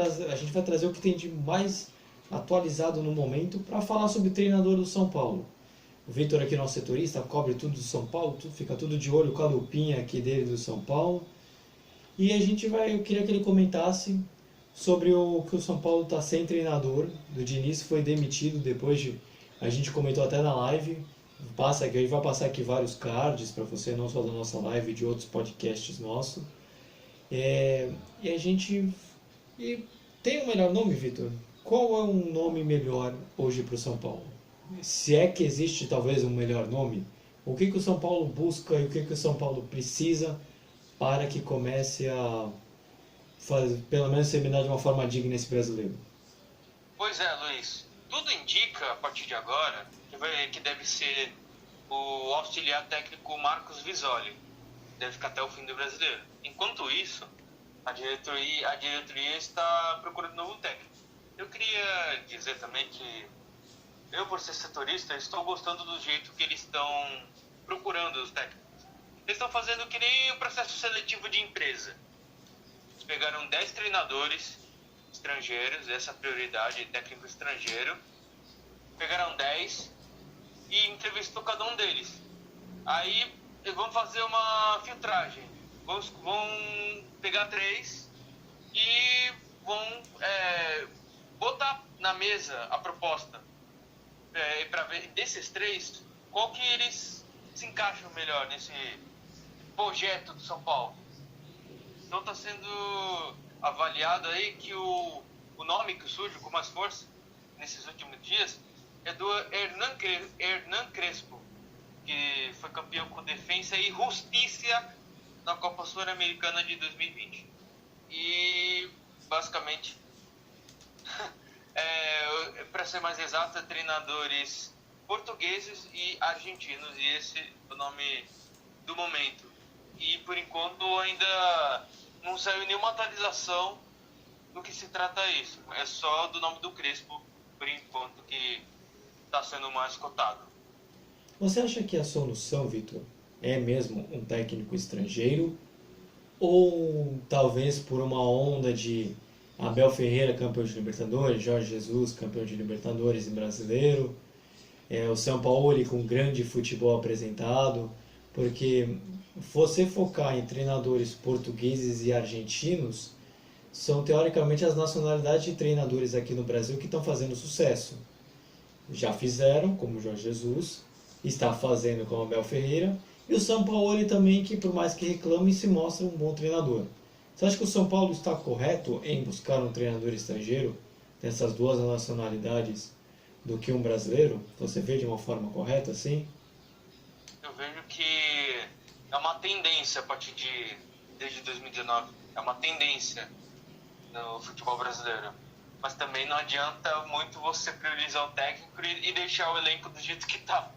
trazer o que tem de mais atualizado no momento para falar sobre o treinador do São Paulo. O Vitor aqui, nosso setorista, cobre tudo do São Paulo, fica tudo de olho com a lupinha aqui dele do São Paulo. E eu queria que ele comentasse sobre o que o São Paulo está sem treinador. O Diniz foi demitido a gente comentou até na live. A gente vai passar aqui vários cards para você, não só da nossa live, de outros podcasts nossos. E tem um melhor nome, Vitor? Qual é um nome melhor hoje para o São Paulo? Se é que existe talvez um melhor nome, o que o São Paulo busca e o que o São Paulo precisa para que comece a pelo menos terminar de uma forma digna esse brasileiro? Pois é, Luiz. Tudo indica, a partir de agora, que deve ser o auxiliar técnico Marcos Visoli. Deve ficar até o fim do brasileiro. Enquanto isso, a diretoria está procurando um novo técnico. Eu queria dizer também que eu, por ser setorista, estou gostando do jeito que eles estão procurando os técnicos. Eles estão fazendo que nem o processo seletivo de empresa. Eles pegaram 10 treinadores estrangeiros, essa é a prioridade, técnico estrangeiro. Pegaram 10 e entrevistou cada um deles. Aí vão fazer uma filtragem. Vão pegar 3 e vão botar na mesa a proposta. Para ver desses 3, qual que eles se encaixam melhor nesse projeto do São Paulo. Então está sendo avaliado aí que o nome que surge com mais força nesses últimos dias é do Hernan Crespo, que foi campeão com Defensa e Justiça na Copa Sul-Americana de 2020. E basicamente, para ser mais exato, treinadores portugueses e argentinos, e esse é o nome do momento. E por enquanto ainda não saiu nenhuma atualização do que se trata isso. É só do nome do Crespo, por enquanto, que está sendo mais cotado. Você acha que a solução, Vitor, é mesmo um técnico estrangeiro? Ou talvez por uma onda de Abel Ferreira, campeão de Libertadores, Jorge Jesus, campeão de Libertadores e brasileiro, o São Paulo com grande futebol apresentado? Porque você focar em treinadores portugueses e argentinos são teoricamente as nacionalidades de treinadores aqui no Brasil que estão fazendo sucesso. Já fizeram, como o Jorge Jesus, está fazendo com o Abel Ferreira, e o São Paulo também, que por mais que reclame, se mostra um bom treinador. Você acha que o São Paulo está correto em buscar um treinador estrangeiro dessas duas nacionalidades do que um brasileiro? Você vê de uma forma correta assim? Eu vejo que é uma tendência desde 2019, é uma tendência no futebol brasileiro. Mas também não adianta muito você priorizar o técnico e deixar o elenco do jeito que está.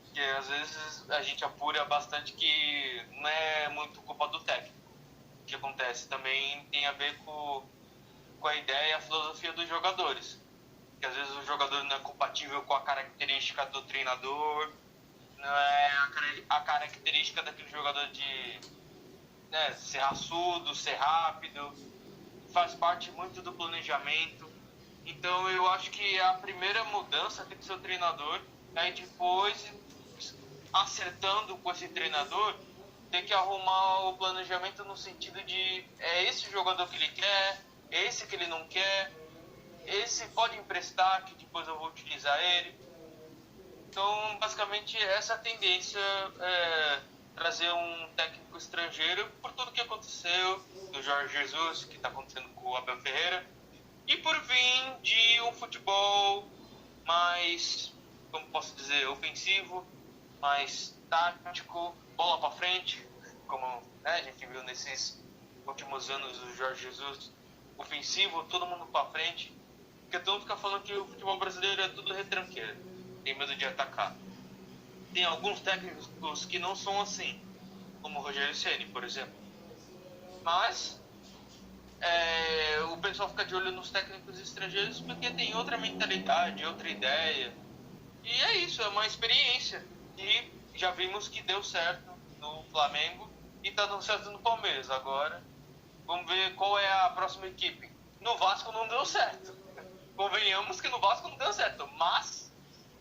Porque às vezes a gente apura bastante que não é muito culpa do técnico. O que acontece também tem a ver com a ideia e a filosofia dos jogadores. Porque às vezes o jogador não é compatível com a característica do treinador, não é a característica daquele jogador de ser raçudo, ser rápido. Faz parte muito do planejamento. Então eu acho que a primeira mudança tem que ser o treinador. Aí depois, acertando com esse treinador, tem que arrumar o planejamento no sentido de esse jogador que ele quer, esse que ele não quer, esse pode emprestar que depois eu vou utilizar ele. Então basicamente essa é a tendência, trazer um técnico estrangeiro por tudo que aconteceu do Jorge Jesus, que está acontecendo com o Abel Ferreira, e por vir de um futebol mais, como posso dizer, ofensivo, mais tático, bola para frente, como a gente viu nesses últimos anos do Jorge Jesus, ofensivo, todo mundo para frente. Porque todo mundo fica falando que o futebol brasileiro é tudo retranqueiro, tem medo de atacar. Tem alguns técnicos que não são assim, como o Rogério Ceni, por exemplo. Mas o pessoal fica de olho nos técnicos estrangeiros porque tem outra mentalidade, outra ideia. E é isso, é uma experiência. E já vimos que deu certo no Flamengo e tá dando certo no Palmeiras. Agora, vamos ver qual é a próxima equipe. No Vasco não deu certo. Convenhamos que no Vasco não deu certo, mas...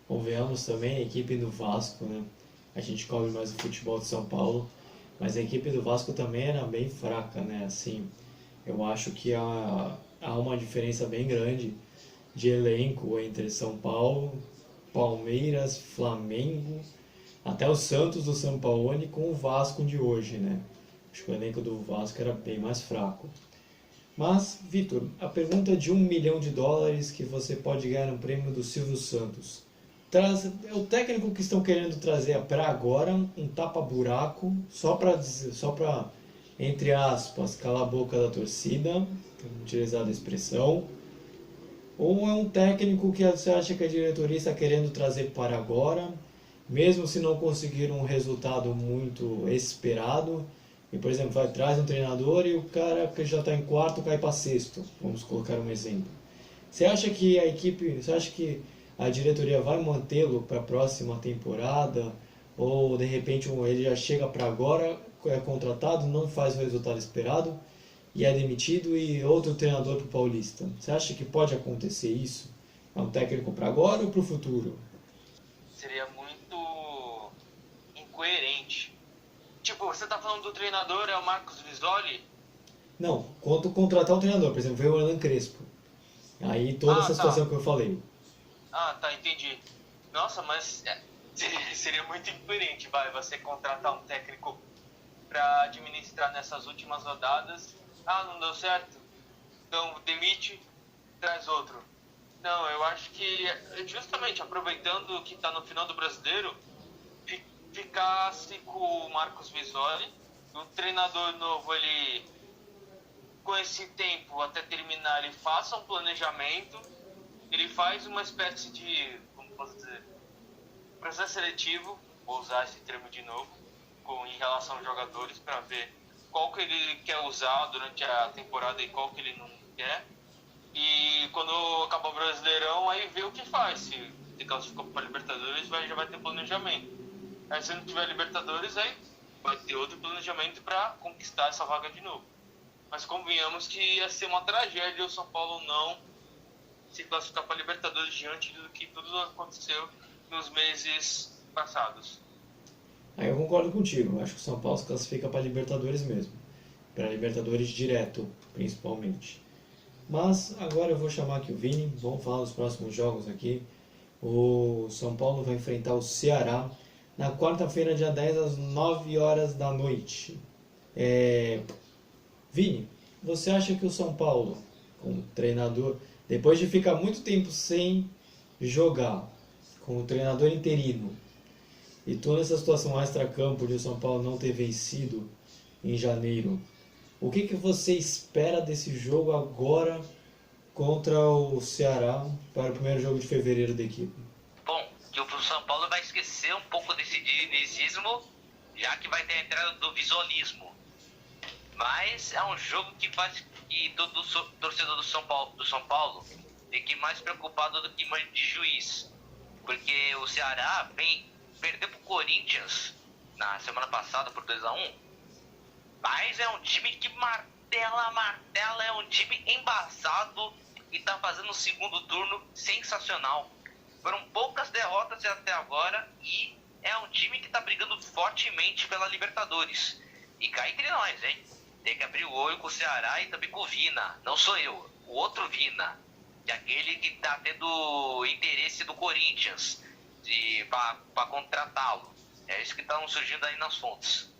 Convenhamos também a equipe do Vasco, né? A gente cobre mais o futebol de São Paulo, mas a equipe do Vasco também era bem fraca, né? Assim, eu acho que há uma diferença bem grande de elenco entre São Paulo, Palmeiras, Flamengo, até o Santos do Sampaoli com o Vasco de hoje, né? Acho que o elenco do Vasco era bem mais fraco. Mas, Vitor, a pergunta de $1 milhão que você pode ganhar no prêmio do Silvio Santos. É o técnico que estão querendo trazer para agora um tapa-buraco, só para, entre aspas, calar a boca da torcida, utilizar a expressão, ou é um técnico que você acha que a diretoria está querendo trazer para agora, mesmo se não conseguir um resultado muito esperado, e, por exemplo, traz um treinador e o cara que já está em quarto cai para sexto, vamos colocar um exemplo. Você acha que a diretoria vai mantê-lo para a próxima temporada? Ou, de repente, ele já chega para agora, é contratado, não faz o resultado esperado e é demitido e outro treinador para o Paulista? Você acha que pode acontecer isso? É um técnico para agora ou para o futuro? Seria muito incoerente. Tipo, você tá falando do treinador, é o Marcos Visoli? Não, quanto contratar um treinador, por exemplo, veio o Hernan Crespo. Aí toda essa situação que eu falei. Ah, tá, entendi. Nossa, mas seria muito incoerente, você contratar um técnico para administrar nessas últimas rodadas. Ah, não deu certo? Então demite, traz outro. Não, eu acho que justamente aproveitando que tá no final do Brasileiro, ficasse com o Marcos Visoli, o treinador novo, ele com esse tempo até terminar, ele faça um planejamento, ele faz uma espécie de, como posso dizer, processo seletivo, vou usar esse termo de novo, em relação aos jogadores, para ver qual que ele quer usar durante a temporada e qual que ele não quer. E quando acabar o Brasileirão, aí vê o que faz. Se classificou para a Libertadores, já vai ter planejamento. Aí se não tiver Libertadores, aí vai ter outro planejamento para conquistar essa vaga de novo. Mas convenhamos que ia ser uma tragédia o São Paulo não se classificar para a Libertadores diante do que tudo aconteceu nos meses passados. Aí eu concordo contigo, acho que o São Paulo se classifica para a Libertadores mesmo. Para a Libertadores direto, principalmente. Mas agora eu vou chamar aqui o Vini, vamos falar dos próximos jogos aqui. O São Paulo vai enfrentar o Ceará na quarta-feira, dia 10, às 9 horas da noite. Vini, você acha que o São Paulo, como treinador, depois de ficar muito tempo sem jogar, com o treinador interino, e toda essa situação extra-campo de o São Paulo não ter vencido em janeiro, o que você espera desse jogo agora contra o Ceará para o primeiro jogo de fevereiro da equipe? Bom, que o São Paulo vai esquecer um pouco desse dinizismo, já que vai ter a entrada do visualismo. Mas é um jogo que faz que todo torcedor do São Paulo fique mais preocupado do que mãe de juiz. Porque o Ceará perdeu pro Corinthians na semana passada por 2-1. Mas é um time que martela, é um time embaçado e tá fazendo um segundo turno sensacional. Foram poucas derrotas até agora e é um time que tá brigando fortemente pela Libertadores. E cá entre nós, hein? Tem que abrir o olho com o Ceará e também com o Vina. Não sou eu, o outro Vina. Que é aquele que tá tendo interesse do Corinthians para contratá-lo. É isso que estão surgindo aí nas fontes.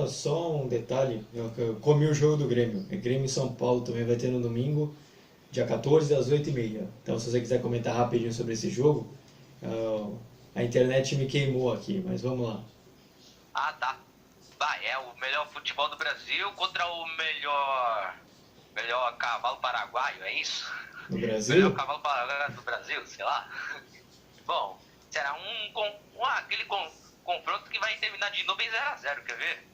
Só um detalhe, eu comi o jogo do Grêmio. Grêmio e São Paulo também vai ter no domingo, dia 14, às 8h30. Então, se você quiser comentar rapidinho sobre esse jogo, a internet me queimou aqui, mas vamos lá. Ah, tá. É o melhor futebol do Brasil contra o melhor cavalo paraguaio, é isso? No Melhor Brasil? cavalo para do Brasil, sei lá. Bom, será aquele confronto que vai terminar de novo em 0x0, quer ver?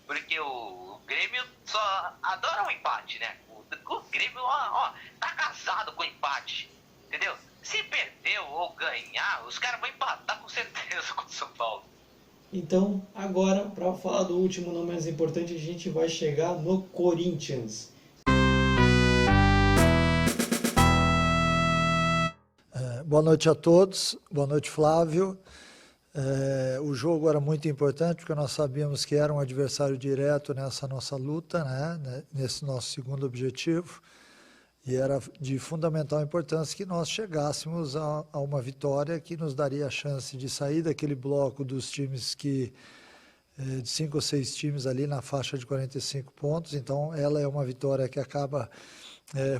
Porque o Grêmio só adora um empate, né? O Grêmio, tá casado com empate, entendeu? Se perder ou ganhar, os caras vão empatar com certeza com o São Paulo. Então, agora, para falar do último, não menos importante, a gente vai chegar no Corinthians. Boa noite a todos, boa noite, Flávio. O jogo era muito importante porque nós sabíamos que era um adversário direto nessa nossa luta, né, nesse nosso segundo objetivo, e era de fundamental importância que nós chegássemos a uma vitória que nos daria a chance de sair daquele bloco dos times de 5 ou 6 times ali na faixa de 45 pontos. Então ela é uma vitória que acaba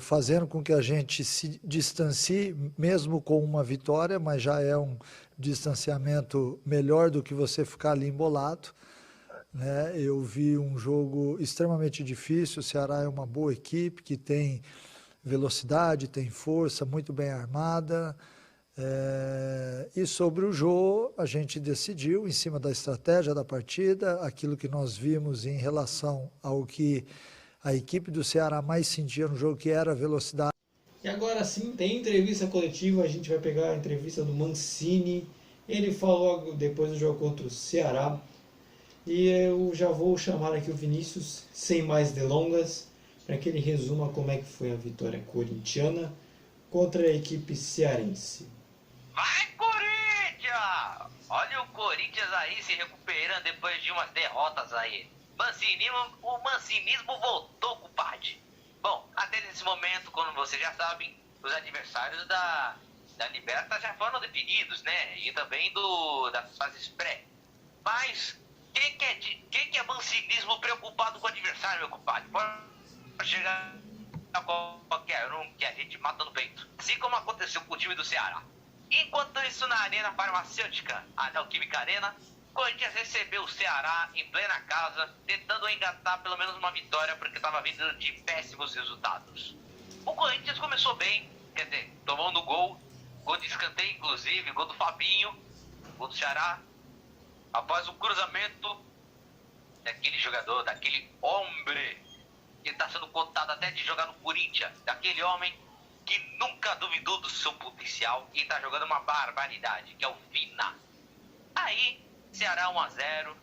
fazendo com que a gente se distancie, mesmo com uma vitória, mas já é um distanciamento melhor do que você ficar ali embolado, né? Eu vi um jogo extremamente difícil. O Ceará é uma boa equipe que tem velocidade, tem força, muito bem armada. E sobre o jogo, a gente decidiu, em cima da estratégia da partida, aquilo que nós vimos em relação ao que a equipe do Ceará mais sentia no jogo, que era a velocidade. E agora sim, tem entrevista coletiva, a gente vai pegar a entrevista do Mancini. Ele falou depois do jogo contra o Ceará. E eu já vou chamar aqui o Vinícius, sem mais delongas, para que ele resuma como é que foi a vitória corintiana contra a equipe cearense. Vai, Corinthians! Olha o Corinthians aí se recuperando depois de umas derrotas aí. O mancinismo voltou, compadre. Bom, até nesse momento, como vocês já sabem, os adversários da Liberta já foram definidos, né? E também das fases pré. Mas quem que é mancinismo preocupado com o adversário, meu compadre? Pode chegar a qualquer um que a gente mata no peito. Assim como aconteceu com o time do Ceará. Enquanto isso, na Arena Farmacêutica, a Neoquímica Arena, Corinthians recebeu o Ceará em plena casa, tentando engatar pelo menos uma vitória, porque estava vindo de péssimos resultados. O Corinthians começou bem, quer dizer, tomando gol de escanteio inclusive, gol do Fabinho, gol do Ceará, após o cruzamento daquele jogador, daquele homem, que está sendo cotado até de jogar no Corinthians, daquele homem que nunca duvidou do seu potencial e está jogando uma barbaridade, que é o Vina. Aí, Ceará 1x0,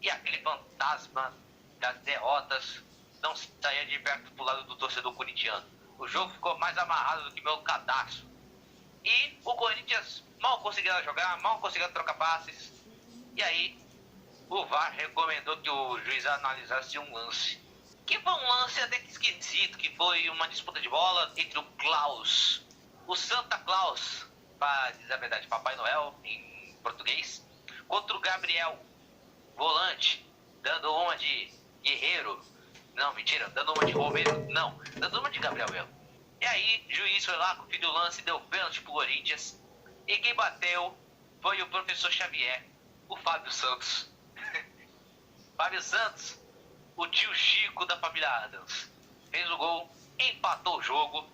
e aquele fantasma das derrotas não saía de perto pro lado do torcedor corintiano. O jogo ficou mais amarrado do que meu cadastro. E o Corinthians mal conseguia jogar, mal conseguia trocar passes. E aí, o VAR recomendou que o juiz analisasse um lance. Que foi um lance até que esquisito, que foi uma disputa de bola entre o Klaus, o Santa Claus, para dizer a verdade, Papai Noel em português, contra o Gabriel, volante, dando uma de guerreiro. Não, mentira, dando uma de Romero. Não, dando uma de Gabriel mesmo. E aí, o juiz foi lá, conferiu o lance, deu pênalti pro Corinthians. E quem bateu foi o professor Xavier, o Fábio Santos. Fábio Santos, o tio Chico da família Adams. Fez o gol, empatou o jogo.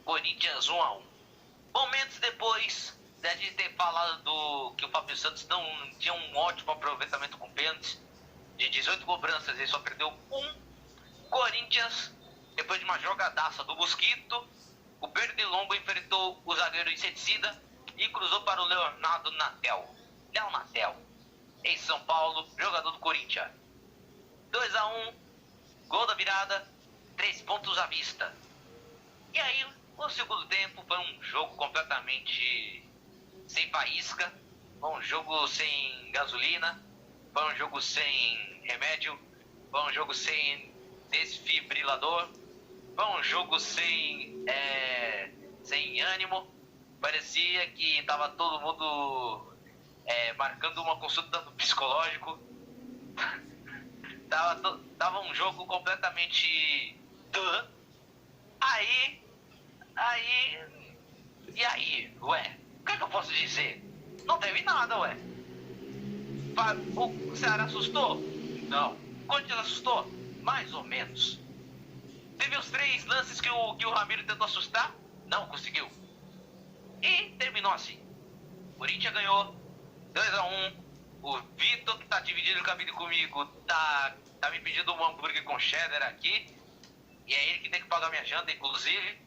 Corinthians 1x1. Momentos depois de ter falado que o Fábio Santos não tinha um ótimo aproveitamento com pênaltis, de 18 cobranças ele só perdeu 1. Corinthians, depois de uma jogadaça do Mosquito, o Pernilongo enfrentou o zagueiro Inseticida e cruzou para o Leonardo Natel. Léo Natel, em São Paulo, jogador do Corinthians. 2x1, gol da virada, 3 pontos à vista. E aí, o segundo tempo foi um jogo completamente sem faísca, foi um jogo sem gasolina, foi um jogo sem remédio, foi um jogo sem desfibrilador, foi um jogo sem ânimo. Parecia que estava todo mundo marcando uma consulta no psicológico. Tava um jogo completamente... E aí, ué, o que eu posso dizer? Não teve nada, ué. O Ceará assustou? Não. O Corinthians assustou? Mais ou menos. Teve os 3 lances que o Ramiro tentou assustar, Não conseguiu. E terminou assim. O Corinthians ganhou 2-1. O Vitor, que tá dividindo o caminho comigo, tá me pedindo um hambúrguer com cheddar aqui. E é ele que tem que pagar minha janta, inclusive.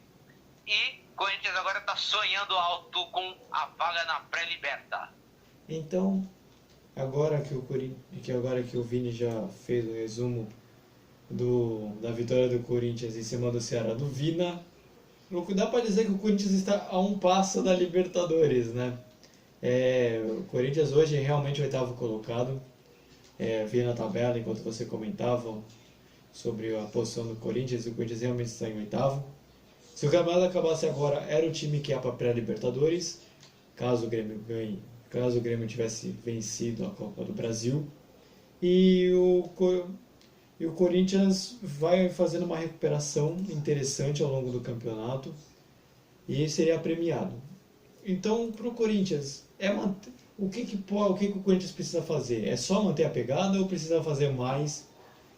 E o Corinthians agora tá sonhando alto com a vaga na pré-liberta. Então, agora que o Vini já fez o resumo da vitória do Corinthians em cima do Ceará do Vina, dá para dizer que o Corinthians está a um passo da Libertadores, né? O Corinthians hoje é realmente o 8º colocado. Vi na tabela, enquanto você comentava sobre a posição do Corinthians, o Corinthians realmente está em 8º. Se o campeonato acabasse agora, era o time que ia para a pré-Libertadores, caso o Grêmio tivesse vencido a Copa do Brasil. E o Corinthians vai fazendo uma recuperação interessante ao longo do campeonato e seria premiado. Então, para o Corinthians, o que o Corinthians precisa fazer? É só manter a pegada ou precisa fazer mais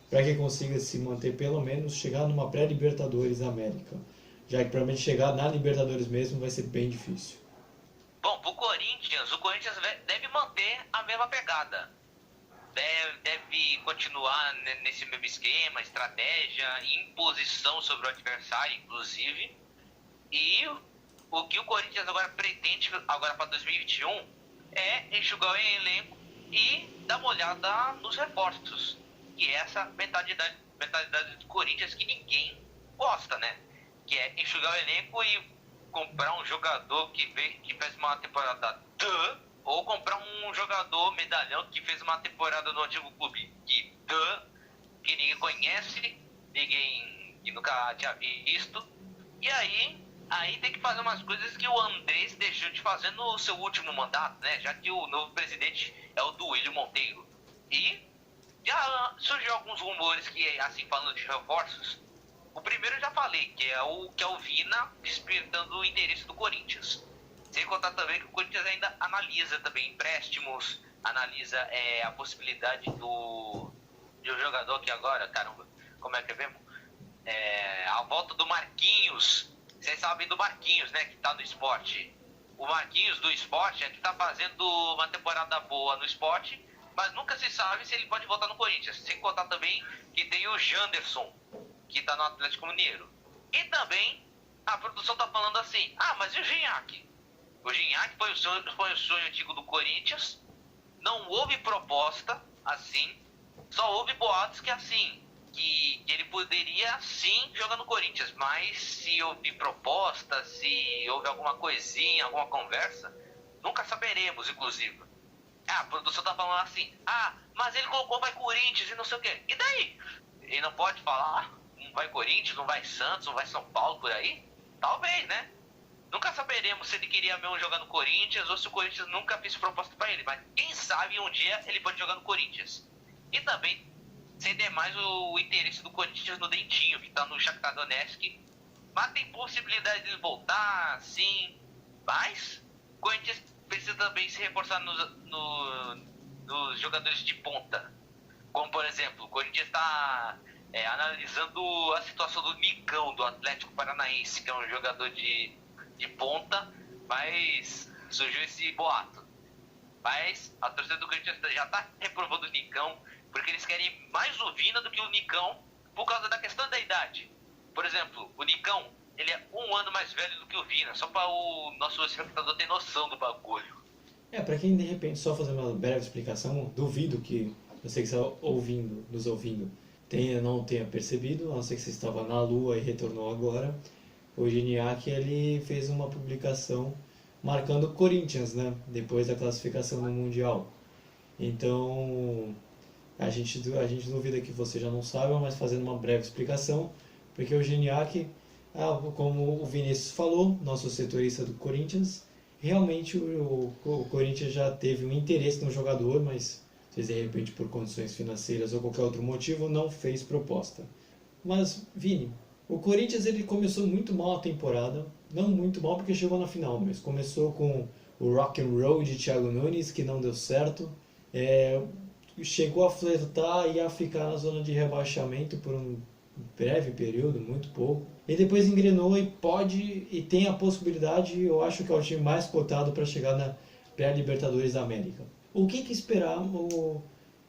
para que consiga se manter, pelo menos, chegar numa pré-Libertadores América? Já que provavelmente chegar na Libertadores mesmo vai ser bem difícil. Bom, pro Corinthians, o Corinthians deve manter a mesma pegada. Deve continuar nesse mesmo esquema, estratégia, imposição sobre o adversário, inclusive. E o que o Corinthians agora pretende, agora para 2021, é enxugar o elenco e dar uma olhada nos reforços. Que é essa mentalidade do Corinthians que ninguém gosta, né? Que é enxugar o elenco e comprar um jogador que fez uma temporada ou comprar um jogador medalhão que fez uma temporada no antigo clube que ninguém conhece, ninguém que nunca tinha visto. E aí tem que fazer umas coisas que o Andrés deixou de fazer no seu último mandato, né? Já que o novo presidente é o Duílio Monteiro. E já surgiu alguns rumores que, assim, falando de reforços, o primeiro eu já falei, que é o Vina despertando o interesse do Corinthians. Sem contar também que o Corinthians ainda analisa também empréstimos, analisa a possibilidade de um jogador que agora, caramba, como é que é mesmo? A volta do Marquinhos. Vocês sabem do Marquinhos, né, que tá no Sport. O Marquinhos do Sport é que tá fazendo uma temporada boa no Sport, mas nunca se sabe se ele pode voltar no Corinthians. Sem contar também que tem o Janderson, que tá no Atlético Mineiro. E também a produção tá falando assim, mas e o Gignac? O Gignac foi o sonho antigo do Corinthians, não houve proposta assim, só houve boatos que assim, que ele poderia sim jogar no Corinthians, mas se houve proposta, se houve alguma coisinha, alguma conversa, nunca saberemos, inclusive. A produção tá falando assim, mas ele colocou vai Corinthians e não sei o quê. E daí? Ele não pode falar? Não vai Corinthians, não vai Santos, não vai São Paulo por aí? Talvez, né? Nunca saberemos se ele queria mesmo jogar no Corinthians ou se o Corinthians nunca fez proposta para ele. Mas quem sabe um dia ele pode jogar no Corinthians. E também, sem demais, o interesse do Corinthians no Dentinho, que tá no Shakhtar Donetsk. Mas tem possibilidade de ele voltar, sim. Mas o Corinthians precisa também se reforçar nos jogadores de ponta. Como, por exemplo, o Corinthians está analisando a situação do Nicão, do Atlético Paranaense, que é um jogador de ponta, mas surgiu esse boato. Mas a torcida do Corinthians já está reprovando o Nicão, porque eles querem mais o Vina do que o Nicão, por causa da questão da idade. Por exemplo, o Nicão, ele é 1 ano mais velho do que o Vina, só para o nosso espectador ter noção do bagulho. Para quem de repente, só fazer uma breve explicação, duvido que você que está nos ouvindo, não tenha percebido, a não ser que você estava na Lua e retornou agora. O Gignac, ele fez uma publicação marcando o Corinthians, né, depois da classificação no Mundial. Então, a gente duvida que você já não saiba, mas fazendo uma breve explicação, porque o Gignac, como o Vinícius falou, nosso setorista do Corinthians, realmente o Corinthians já teve um interesse no jogador, mas de repente por condições financeiras ou qualquer outro motivo não fez proposta. Mas, Vini, o Corinthians ele começou muito mal a temporada, não muito mal porque chegou na final, mas começou com o rock and roll de Thiago Nunes, que não deu certo, chegou a flertar e a ficar na zona de rebaixamento por breve período, muito pouco. E depois engrenou e tem a possibilidade, eu acho que é o time mais cotado para chegar na pré-Libertadores da América. O que esperar?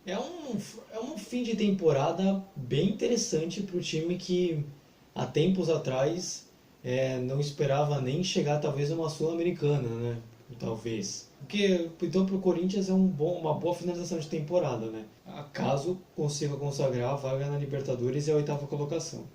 É um fim de temporada bem interessante para o time que há tempos atrás não esperava nem chegar talvez a uma Sul-Americana, né? Talvez. Porque então para o Corinthians é uma boa finalização de temporada, né? Caso consiga consagrar a vaga na Libertadores e a 8ª colocação.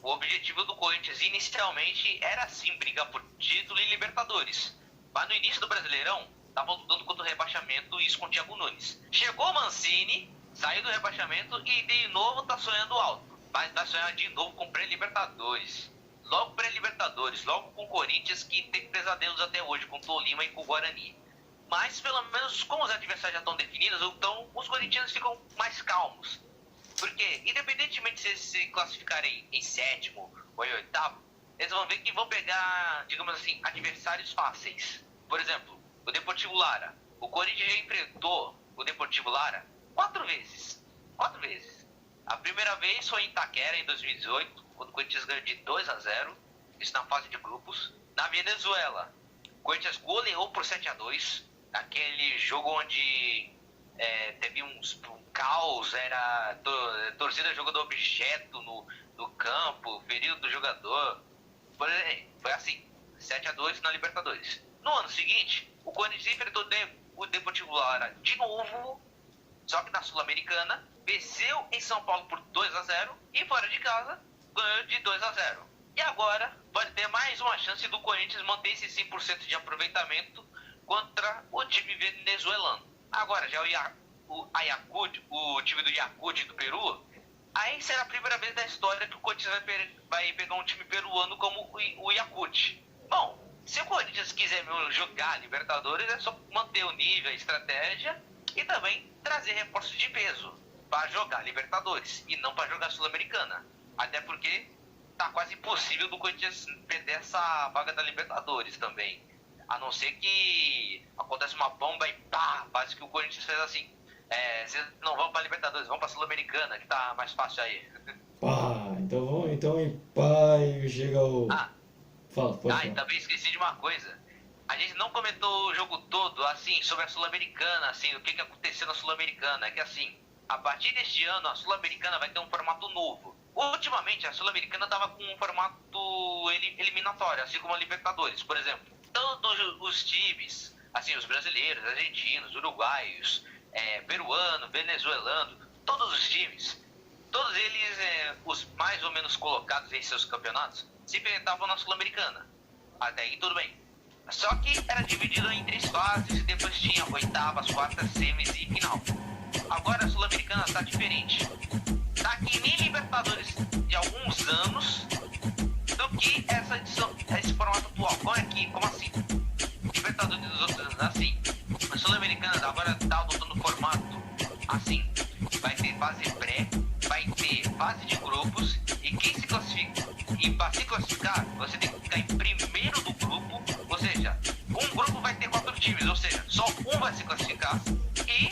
O objetivo do Corinthians inicialmente era sim brigar por título e Libertadores. Mas no início do Brasileirão, estava lutando contra o rebaixamento, isso com o Thiago Nunes. Chegou o Mancini, saiu do rebaixamento e de novo está sonhando alto. Mas vai sonhar de novo com pré-Libertadores. Logo pré-Libertadores, logo com o Corinthians, que tem pesadelos até hoje, com o Tolima e com o Guarani. Mas pelo menos como os adversários já estão definidos, então os corintianos ficam mais calmos. Porque independentemente se eles se classificarem em 7º ou em 8º, eles vão ver que vão pegar, digamos assim, adversários fáceis. Por exemplo, o Deportivo Lara. O Corinthians já enfrentou o Deportivo Lara 4 vezes. 4 vezes. A primeira vez foi em Itaquera, em 2018, quando o Corinthians ganhou de 2-0, isso na fase de grupos. Na Venezuela, o Corinthians goleou por 7-2, naquele jogo onde teve um caos, era torcida jogando objeto no campo, ferido do jogador. Foi assim, 7-2 na Libertadores. No ano seguinte, o Corinthians enfrentou o Deportivo Lara de novo, só que na Sul-Americana, venceu em São Paulo por 2-0 e fora de casa ganhou de 2-0. E agora pode ter mais uma chance do Corinthians manter esse 100% de aproveitamento contra o time venezuelano. Agora já o time do Ayacucho do Peru, aí será a primeira vez da história que o Corinthians vai pegar um time peruano como o Ayacucho. Bom, se o Corinthians quiser jogar Libertadores, é só manter o nível, a estratégia e também trazer reforços de peso para jogar Libertadores e não para jogar Sul-Americana. Até porque tá quase impossível do Corinthians perder essa vaga da Libertadores também. A não ser que acontece uma bomba e pá, faz que o Corinthians fez assim. Vocês não vão para Libertadores, vão para Sul-Americana, que tá mais fácil aí. Pá, então em pá e chega o... Fala, pode falar. E também esqueci de uma coisa. A gente não comentou o jogo todo, assim, sobre a Sul-Americana, assim, o que aconteceu na Sul-Americana. É que, assim, a partir deste ano, a Sul-Americana vai ter um formato novo. Ultimamente, a Sul-Americana estava com um formato eliminatório, assim como a Libertadores, por exemplo. Todos os times, assim, os brasileiros, argentinos, uruguaios, peruano, venezuelano, todos os times, todos eles, os mais ou menos colocados em seus campeonatos, se enfrentavam na Sul-Americana. Até aí tudo bem. Só que era dividido em 3 fases e depois tinha 8ª, 4ª, semis e final. Agora a Sul-Americana está diferente. Tá que nem Libertadores de alguns anos do que essa edição, esse formato atual. Como assim? Libertadores dos outros anos, assim. A Sul-Americana agora tá adotando formato assim. Vai ter fase pré, vai ter fase de grupos e quem se classifica. E para se classificar, você tem que ficar em primeiro do grupo, ou seja, um grupo vai ter 4 times, ou seja, só um vai se classificar e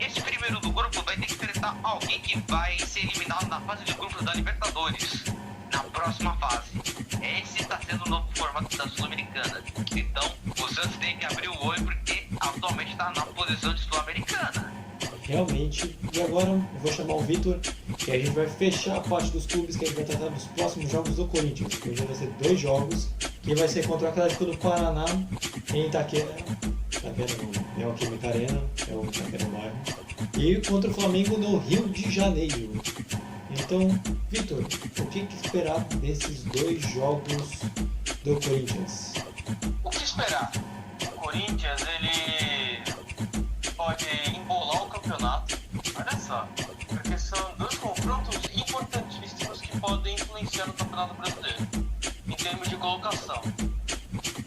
esse primeiro do grupo vai ter que enfrentar alguém que vai ser eliminado na fase de grupos da Libertadores, na próxima fase. Esse está sendo o novo formato da Sul-Americana. Então, o Santos tem que abrir o olho porque atualmente está na posição de Sul-Americana. Realmente. E agora eu vou chamar o Vitor, que a gente vai fechar a parte dos clubes que a gente vai tratar nos próximos jogos do Corinthians. Que hoje vai ser 2 jogos, que vai ser contra o Atlético do Paraná em Itaquera. Itaquera não, é o Química Arena, é o Itaquera bairro. E contra o Flamengo no Rio de Janeiro. Então, Vitor, o que esperar desses 2 jogos do Corinthians? O que esperar? O Corinthians, ele pode embolar o campeonato, olha só, porque são 2 confrontos importantíssimos que podem influenciar no Campeonato Brasileiro, em termos de colocação.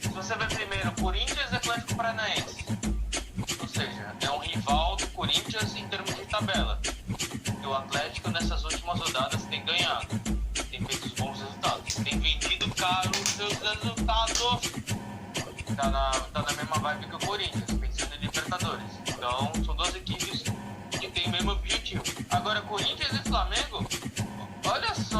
Se você ver primeiro Corinthians e Atlético Paranaense, ou seja, é um rival do Corinthians em termos de tabela. E o Atlético nessas últimas rodadas tem ganhado, tem feito bons resultados, tem vendido caro os seus resultados. Tá na mesma vibe que o Corinthians, pensando em Libertadores. Então, são 2 equipes que têm o mesmo objetivo. Agora, Corinthians e Flamengo, olha só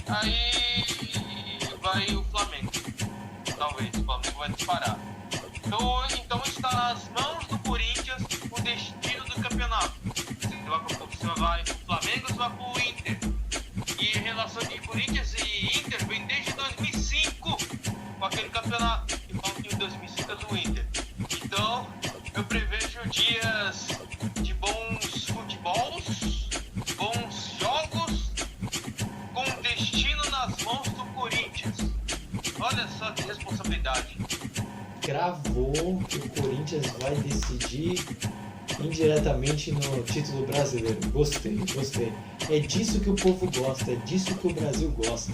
Aí vai o Flamengo. Talvez, o Flamengo vai disparar. Então está nas mãos do Corinthians o destino do campeonato. Você vai pro Flamengo ou você vai pro Inter? E a relação de Corinthians e Inter vem desde 2005 com aquele campeonato. E falam que em 2005 é do Inter. Então, eu prevejo dias de bons futebols, bons jogos, com destino nas mãos do Corinthians. Olha só que responsabilidade. Cravou que o Corinthians vai decidir indiretamente no título brasileiro. Gostei. É disso que o povo gosta, é disso que o Brasil gosta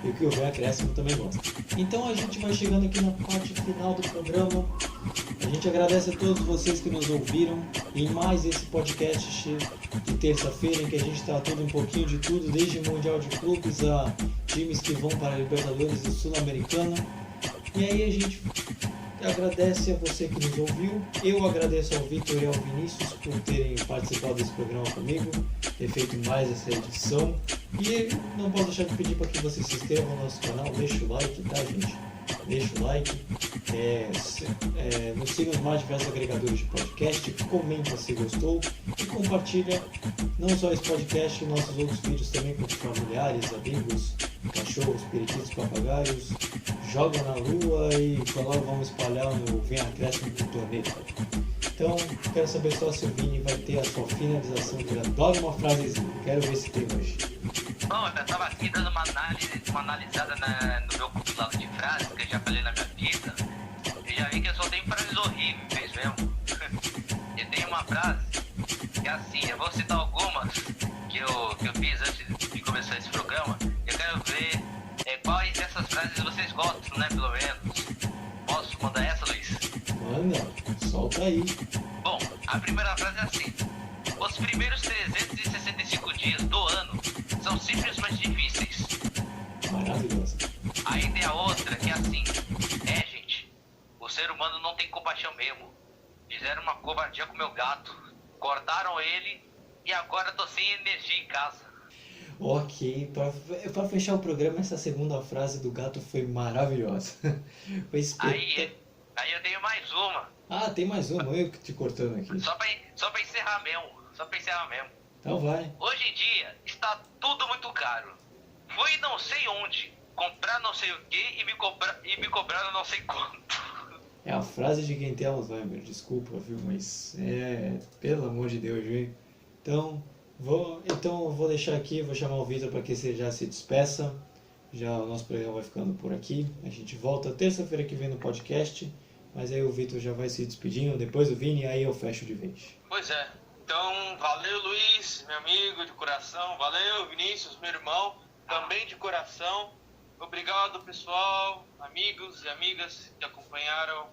e que o Vem Acréscimo também gosta. Então a gente vai chegando aqui na parte final do programa. A gente agradece a todos vocês que nos ouviram em mais esse podcast de terça-feira, em que a gente tratou um pouquinho de tudo, desde Mundial de Clubes a times que vão para a Libertadores e Sul-Americana. E aí a gente agradece a você que nos ouviu. Eu agradeço ao Vitor e ao Vinícius por terem participado desse programa comigo, ter feito mais essa edição. E não posso deixar de pedir para que você se inscreva no nosso canal, deixa o like, tá, gente? Deixa o like, nos siga nos mais diversos agregadores de podcast, comenta se gostou e compartilha não só esse podcast, nossos outros vídeos também com familiares, amigos, cachorros, periquitos, papagaios. Joga na lua e logo vamos espalhar no Vem Acréscimo do planeta. Então, quero saber só se o Vini vai ter a sua finalização, que ele adora uma frasezinha. Quero ver se tem hoje. Bom, eu tava aqui dando uma analisada no meu compilado de frases que eu já falei na minha vida. E já vi que eu só tenho frases horríveis mesmo. E tem uma frase que é assim, eu vou citar algumas que eu fiz antes de começar esse programa. Eu quero ver quais dessas frases vocês gostam, né, pelo menos. Posso mandar essa, Luiz? Manda, solta aí. Bom, a primeira frase é assim: os primeiros 365 dias do ano são sempre os mais difíceis. Maravilhoso. Aí tem a outra que é assim: gente, o ser humano não tem compaixão mesmo. Fizeram uma covardia com meu gato, cortaram ele e agora tô sem energia em casa. Ok, para fechar o programa, essa segunda frase do gato foi maravilhosa. Foi Aí eu tenho mais uma. Ah, tem mais uma, eu que te cortando aqui. Só pra encerrar mesmo. Então vai. Hoje em dia está tudo muito caro. Fui não sei onde, comprar não sei o que e me cobraram não sei quanto. É a frase de quem tem Alzheimer, desculpa, viu, mas pelo amor de Deus, viu? Então vou deixar aqui, vou chamar o Vitor para que você já se despeça. Já o nosso programa vai ficando por aqui. A gente volta terça-feira que vem no podcast, mas aí o Vitor já vai se despedindo, depois o Vini, aí eu fecho de vez. Pois é. Então, valeu, Luiz, meu amigo de coração. Valeu, Vinícius, meu irmão, também de coração. Obrigado, pessoal, amigos e amigas que acompanharam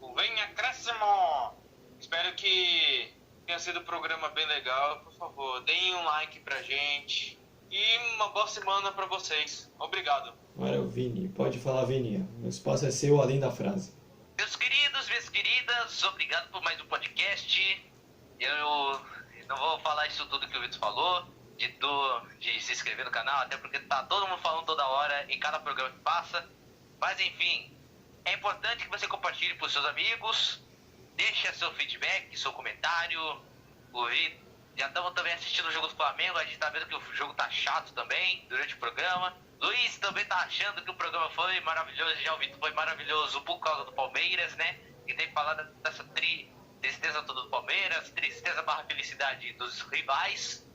o Vem Acréscimo. Espero que tenha sido um programa bem legal. Por favor, deem um like pra gente. E uma boa semana pra vocês. Obrigado. Agora é o Vini. Pode falar, Vini. O espaço é seu, além da frase. Meus queridos, minhas queridas, obrigado por mais um podcast. Eu não vou falar isso tudo que o Vitor falou, de se inscrever no canal, até porque tá todo mundo falando toda hora em cada programa que passa. Mas enfim, é importante que você compartilhe para os seus amigos, deixe seu feedback, seu comentário. Já estamos também assistindo o jogo do Flamengo, a gente tá vendo que o jogo tá chato também durante o programa. Luiz também tá achando que o programa foi maravilhoso, já o Vitor foi maravilhoso por causa do Palmeiras, né? E tem falado dessa tristeza toda do Palmeiras, tristeza barra felicidade dos rivais.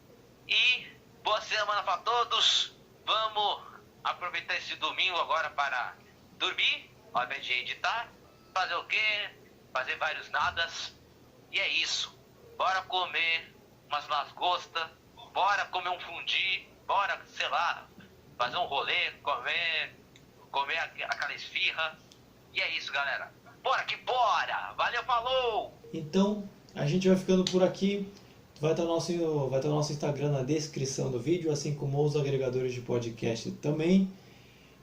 E boa semana para todos. Vamos aproveitar esse domingo agora para dormir, ao invés de editar. Fazer o quê? Fazer vários nadas. E é isso. Bora comer umas lasgostas. Bora comer um fundi. Bora, sei lá, fazer um rolê, comer aquela esfirra. E é isso, galera. Bora que bora! Valeu, falou! Então, a gente vai ficando por aqui. Vai estar o nosso Instagram na descrição do vídeo, assim como os agregadores de podcast também.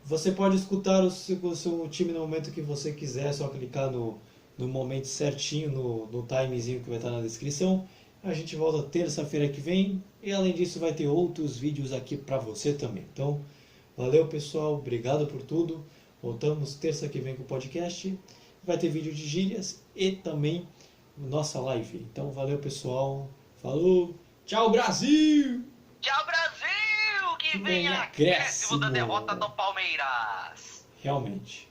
Você pode escutar o seu time no momento que você quiser, é só clicar no momento certinho, no timezinho que vai estar na descrição. A gente volta terça-feira que vem e além disso vai ter outros vídeos aqui para você também. Então, Valeu, pessoal. Obrigado por tudo. Voltamos terça que vem com o podcast. Vai ter vídeo de gírias e também nossa live. Então, valeu, pessoal. Falou. Tchau, Brasil! Tchau, Brasil! Que Venha venha acréscimo acréscimo da derrota do Palmeiras! Realmente.